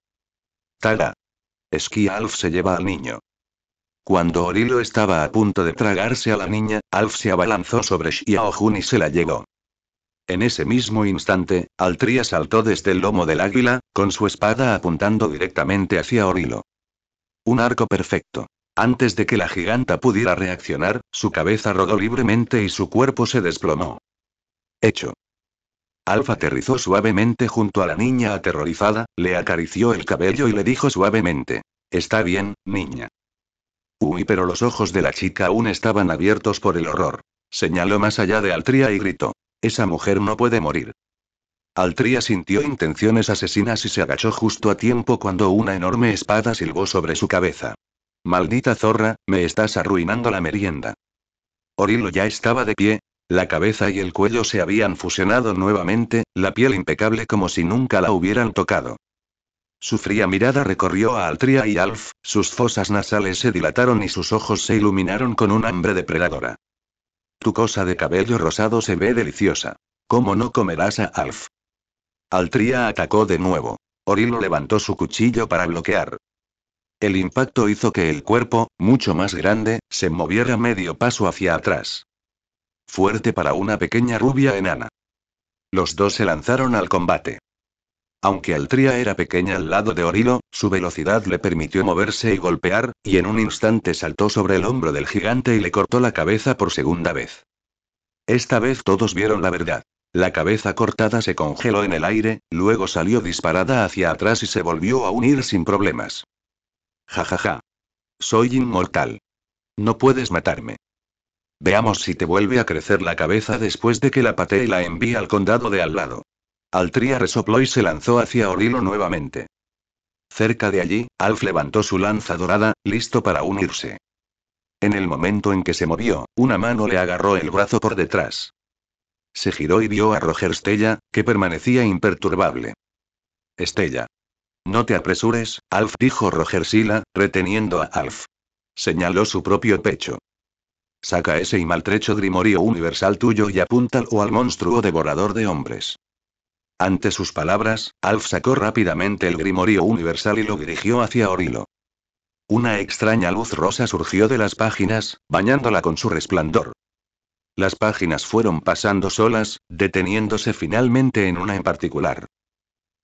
Tara. Esquí Alf se lleva al niño. Cuando Orilo estaba a punto de tragarse a la niña, Alf se abalanzó sobre Xiaojun y se la llevó. En ese mismo instante, Altria saltó desde el lomo del águila, con su espada apuntando directamente hacia Orilo. Un arco perfecto. Antes de que la giganta pudiera reaccionar, su cabeza rodó libremente y su cuerpo se desplomó. Hecho. Alf aterrizó suavemente junto a la niña aterrorizada, le acarició el cabello y le dijo suavemente: «Está bien, niña». Uy, pero los ojos de la chica aún estaban abiertos por el horror. Señaló más allá de Altria y gritó: «Esa mujer no puede morir». Altria sintió intenciones asesinas y se agachó justo a tiempo cuando una enorme espada silbó sobre su cabeza. «Maldita zorra, me estás arruinando la merienda». Orilo ya estaba de pie, la cabeza y el cuello se habían fusionado nuevamente, la piel impecable como si nunca la hubieran tocado. Su fría mirada recorrió a Altria y Alf, sus fosas nasales se dilataron y sus ojos se iluminaron con un hambre depredadora. «Tu cosa de cabello rosado se ve deliciosa. ¿Cómo no comerás a Alf?» Altria atacó de nuevo. Orilo levantó su cuchillo para bloquear. El impacto hizo que el cuerpo, mucho más grande, se moviera medio paso hacia atrás. Fuerte para una pequeña rubia enana. Los dos se lanzaron al combate. Aunque Altria era pequeña al lado de Orilo, su velocidad le permitió moverse y golpear, y en un instante saltó sobre el hombro del gigante y le cortó la cabeza por segunda vez. Esta vez todos vieron la verdad. La cabeza cortada se congeló en el aire, luego salió disparada hacia atrás y se volvió a unir sin problemas. «Jajaja. Soy inmortal. No puedes matarme. Veamos si te vuelve a crecer la cabeza después de que la patee y la envíe al condado de al lado». Altria resopló y se lanzó hacia Orilo nuevamente. Cerca de allí, Alf levantó su lanza dorada, listo para unirse. En el momento en que se movió, una mano le agarró el brazo por detrás. Se giró y vio a Roger Stella, que permanecía imperturbable. «Stella. No te apresures, Alf», dijo Roger Sila, reteniendo a Alf. Señaló su propio pecho. «Saca ese y maltrecho grimorio universal tuyo y apúntalo al monstruo devorador de hombres». Ante sus palabras, Alf sacó rápidamente el grimorio universal y lo dirigió hacia Orilo. Una extraña luz rosa surgió de las páginas, bañándola con su resplandor. Las páginas fueron pasando solas, deteniéndose finalmente en una en particular.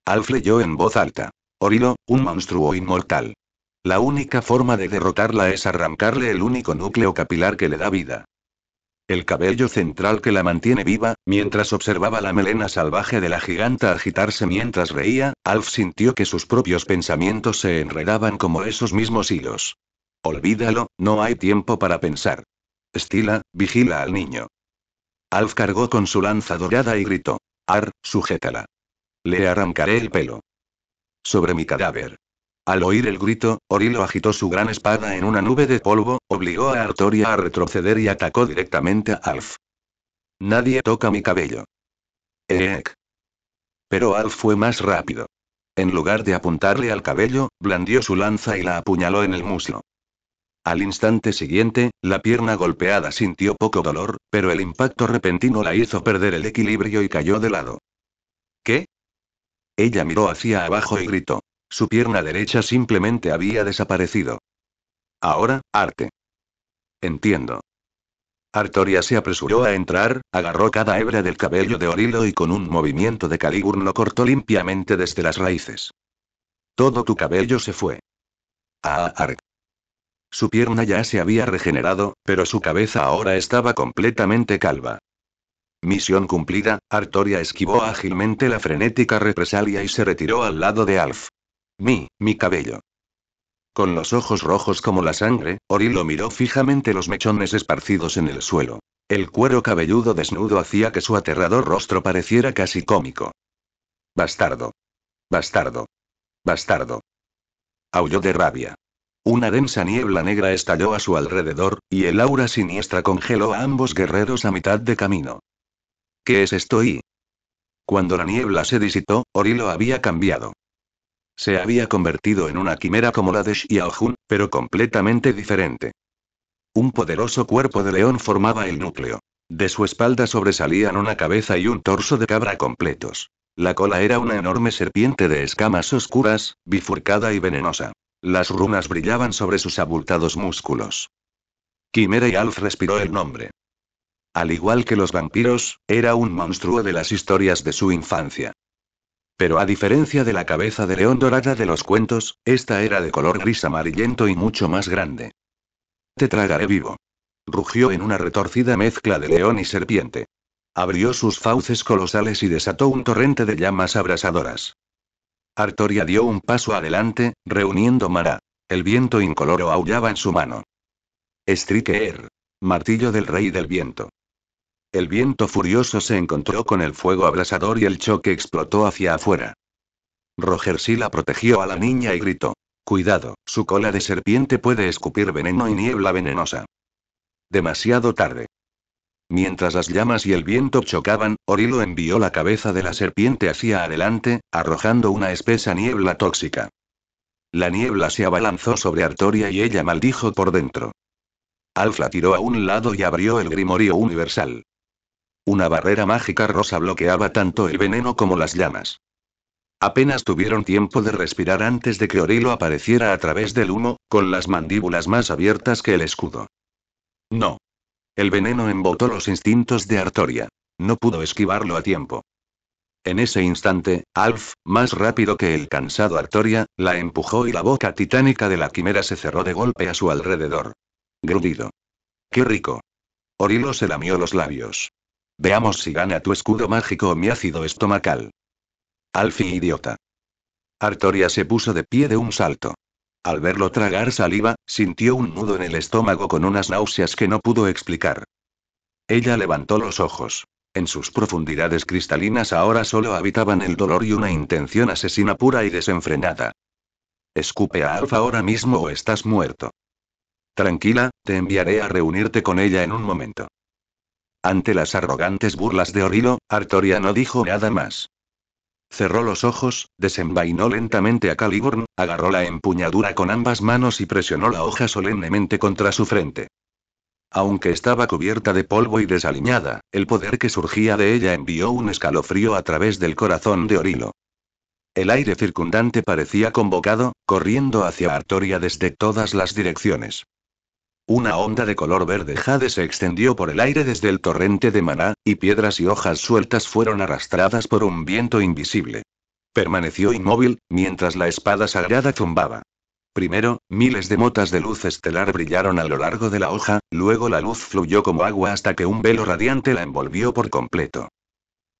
Alf leyó en voz alta: «Orilo, un monstruo inmortal. La única forma de derrotarla es arrancarle el único núcleo capilar que le da vida. El cabello central que la mantiene viva». Mientras observaba la melena salvaje de la giganta agitarse mientras reía, Alf sintió que sus propios pensamientos se enredaban como esos mismos hilos. «Olvídalo, no hay tiempo para pensar. Stila, vigila al niño». Alf cargó con su lanza dorada y gritó: «Ar, sujétala. Le arrancaré el pelo. Sobre mi cadáver». Al oír el grito, Orilo agitó su gran espada en una nube de polvo, obligó a Artoria a retroceder y atacó directamente a Alf. «Nadie toca mi cabello». «Eek». Pero Alf fue más rápido. En lugar de apuntarle al cabello, blandió su lanza y la apuñaló en el muslo. Al instante siguiente, la pierna golpeada sintió poco dolor, pero el impacto repentino la hizo perder el equilibrio y cayó de lado. «¿Qué?». Ella miró hacia abajo y gritó. Su pierna derecha simplemente había desaparecido. «Ahora, arte». «Entiendo». Artoria se apresuró a entrar, agarró cada hebra del cabello de Orilo y con un movimiento de Caliburn lo cortó limpiamente desde las raíces. «Todo tu cabello se fue». «Ah, Ark». Su pierna ya se había regenerado, pero su cabeza ahora estaba completamente calva. Misión cumplida, Artoria esquivó ágilmente la frenética represalia y se retiró al lado de Alf. Mi cabello». Con los ojos rojos como la sangre, Orilo miró fijamente los mechones esparcidos en el suelo. El cuero cabelludo desnudo hacía que su aterrador rostro pareciera casi cómico. «Bastardo. Bastardo». bastardo. Aulló de rabia. Una densa niebla negra estalló a su alrededor, y el aura siniestra congeló a ambos guerreros a mitad de camino. ¿Qué es esto? Cuando la niebla se disipó, Orilo había cambiado. Se había convertido en una quimera como la de Xiao Jun, pero completamente diferente. Un poderoso cuerpo de león formaba el núcleo. De su espalda sobresalían una cabeza y un torso de cabra completos. La cola era una enorme serpiente de escamas oscuras, bifurcada y venenosa. Las runas brillaban sobre sus abultados músculos. Quimera, y Alf respiró el nombre. Al igual que los vampiros, era un monstruo de las historias de su infancia. Pero a diferencia de la cabeza de león dorada de los cuentos, esta era de color gris amarillento y mucho más grande. Te tragaré vivo. Rugió en una retorcida mezcla de león y serpiente. Abrió sus fauces colosales y desató un torrente de llamas abrasadoras. Artoria dio un paso adelante, reuniendo Mara. El viento incoloro aullaba en su mano. Striker. Martillo del rey del viento. El viento furioso se encontró con el fuego abrasador y el choque explotó hacia afuera. Rogersy la protegió a la niña y gritó. Cuidado, su cola de serpiente puede escupir veneno y niebla venenosa. Demasiado tarde. Mientras las llamas y el viento chocaban, Orilo envió la cabeza de la serpiente hacia adelante, arrojando una espesa niebla tóxica. La niebla se abalanzó sobre Artoria y ella maldijo por dentro. Alf la tiró a un lado y abrió el Grimorio Universal. Una barrera mágica rosa bloqueaba tanto el veneno como las llamas. Apenas tuvieron tiempo de respirar antes de que Orilo apareciera a través del humo, con las mandíbulas más abiertas que el escudo. No. El veneno embotó los instintos de Artoria. No pudo esquivarlo a tiempo. En ese instante, Alf, más rápido que el cansado Artoria, la empujó y la boca titánica de la quimera se cerró de golpe a su alrededor. Grudido. ¡Qué rico! Orilo se lamió los labios. Veamos si gana tu escudo mágico o mi ácido estomacal. Alfie idiota. Artoria se puso de pie de un salto. Al verlo tragar saliva, sintió un nudo en el estómago con unas náuseas que no pudo explicar. Ella levantó los ojos. En sus profundidades cristalinas ahora solo habitaban el dolor y una intención asesina pura y desenfrenada. Escupe a Alf ahora mismo o estás muerto. Tranquila, te enviaré a reunirte con ella en un momento. Ante las arrogantes burlas de Orilo, Artoria no dijo nada más. Cerró los ojos, desenvainó lentamente a Caliburn, agarró la empuñadura con ambas manos y presionó la hoja solemnemente contra su frente. Aunque estaba cubierta de polvo y desaliñada, el poder que surgía de ella envió un escalofrío a través del corazón de Orilo. El aire circundante parecía convocado, corriendo hacia Artoria desde todas las direcciones. Una onda de color verde jade se extendió por el aire desde el torrente de maná, y piedras y hojas sueltas fueron arrastradas por un viento invisible. Permaneció inmóvil, mientras la espada sagrada zumbaba. Primero, miles de motas de luz estelar brillaron a lo largo de la hoja, luego la luz fluyó como agua hasta que un velo radiante la envolvió por completo.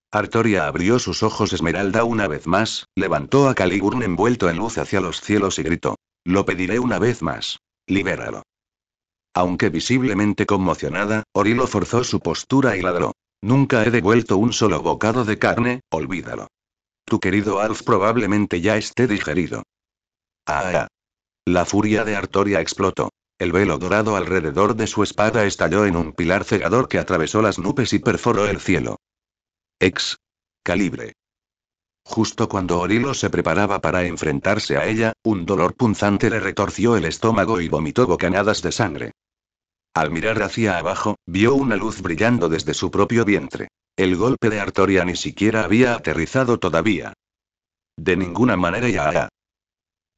Artoria abrió sus ojos esmeralda una vez más, levantó a Caliburn envuelto en luz hacia los cielos y gritó. Lo pediré una vez más. Libéralo. Aunque visiblemente conmocionada, Orilo forzó su postura y ladró. Nunca he devuelto un solo bocado de carne, olvídalo. Tu querido Alf probablemente ya esté digerido. ¡Ah! La furia de Artoria explotó. El velo dorado alrededor de su espada estalló en un pilar cegador que atravesó las nubes y perforó el cielo. Calibre. Justo cuando Orilo se preparaba para enfrentarse a ella, un dolor punzante le retorció el estómago y vomitó bocanadas de sangre. Al mirar hacia abajo, vio una luz brillando desde su propio vientre. El golpe de Artoria ni siquiera había aterrizado todavía. De ninguna manera ya.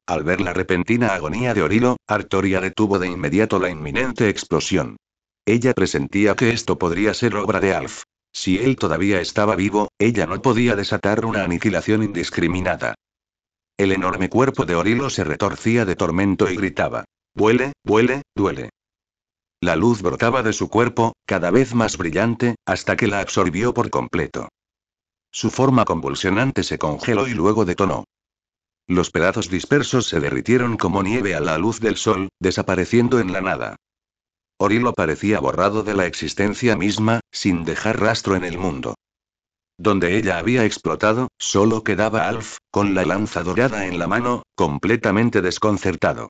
Al ver la repentina agonía de Orilo, Artoria detuvo de inmediato la inminente explosión. Ella presentía que esto podría ser obra de Alf. Si él todavía estaba vivo, ella no podía desatar una aniquilación indiscriminada. El enorme cuerpo de Orilo se retorcía de tormento y gritaba. Vuele, vuele, duele. La luz brotaba de su cuerpo, cada vez más brillante, hasta que la absorbió por completo. Su forma convulsionante se congeló y luego detonó. Los pedazos dispersos se derritieron como nieve a la luz del sol, desapareciendo en la nada. Orilo parecía borrado de la existencia misma, sin dejar rastro en el mundo. Donde ella había explotado, solo quedaba Alf, con la lanza dorada en la mano, completamente desconcertado.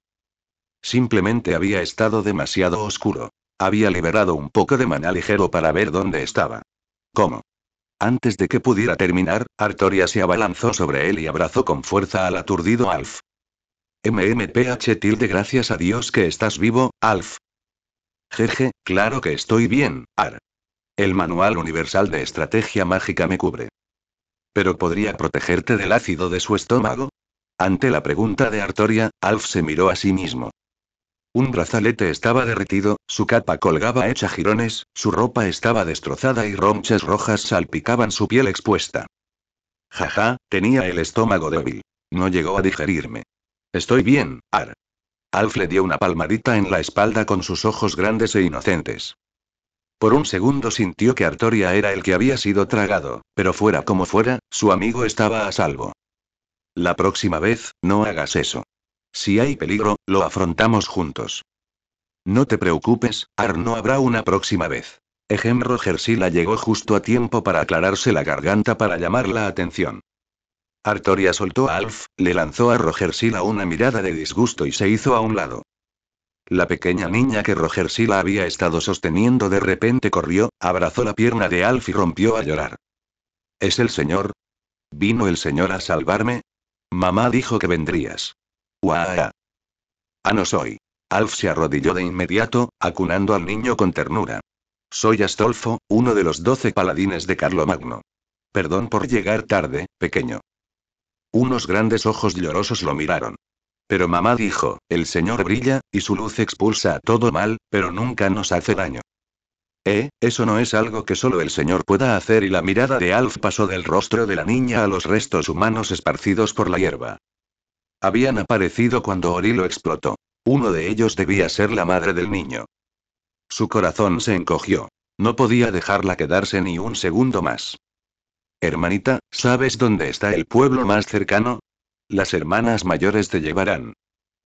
Simplemente había estado demasiado oscuro. Había liberado un poco de maná ligero para ver dónde estaba. ¿Cómo? Antes de que pudiera terminar, Artoria se abalanzó sobre él y abrazó con fuerza al aturdido Alf. Gracias a Dios que estás vivo, Alf. Jeje, claro que estoy bien, Ar. El manual universal de estrategia mágica me cubre. ¿Pero podría protegerte del ácido de su estómago? Ante la pregunta de Artoria, Alf se miró a sí mismo. Un brazalete estaba derretido, su capa colgaba hecha jirones, su ropa estaba destrozada y ronchas rojas salpicaban su piel expuesta. Jaja, tenía el estómago débil. No llegó a digerirme. Estoy bien, Ar. Alf le dio una palmadita en la espalda con sus ojos grandes e inocentes. Por un segundo sintió que Artoria era el que había sido tragado, pero fuera como fuera, su amigo estaba a salvo. La próxima vez, no hagas eso. Si hay peligro, lo afrontamos juntos. No te preocupes, Ar, no habrá una próxima vez. Rogersila llegó justo a tiempo para aclararse la garganta para llamar la atención. Artoria soltó a Alf, le lanzó a Rogersila una mirada de disgusto y se hizo a un lado. La pequeña niña que Rogersila había estado sosteniendo de repente corrió, abrazó la pierna de Alf y rompió a llorar. ¿Es el señor? ¿Vino el señor a salvarme? Mamá dijo que vendrías. ¡Uah! Ah, no soy. Alf se arrodilló de inmediato, acunando al niño con ternura. Soy Astolfo, uno de los 12 paladines de Carlomagno. Perdón por llegar tarde, pequeño. Unos grandes ojos llorosos lo miraron. Pero mamá dijo, el señor brilla, y su luz expulsa a todo mal, pero nunca nos hace daño. Eso no es algo que solo el señor pueda hacer, y la mirada de Alf pasó del rostro de la niña a los restos humanos esparcidos por la hierba. Habían aparecido cuando Orilo explotó. Uno de ellos debía ser la madre del niño. Su corazón se encogió. No podía dejarla quedarse ni un segundo más. Hermanita, ¿sabes dónde está el pueblo más cercano? Las hermanas mayores te llevarán.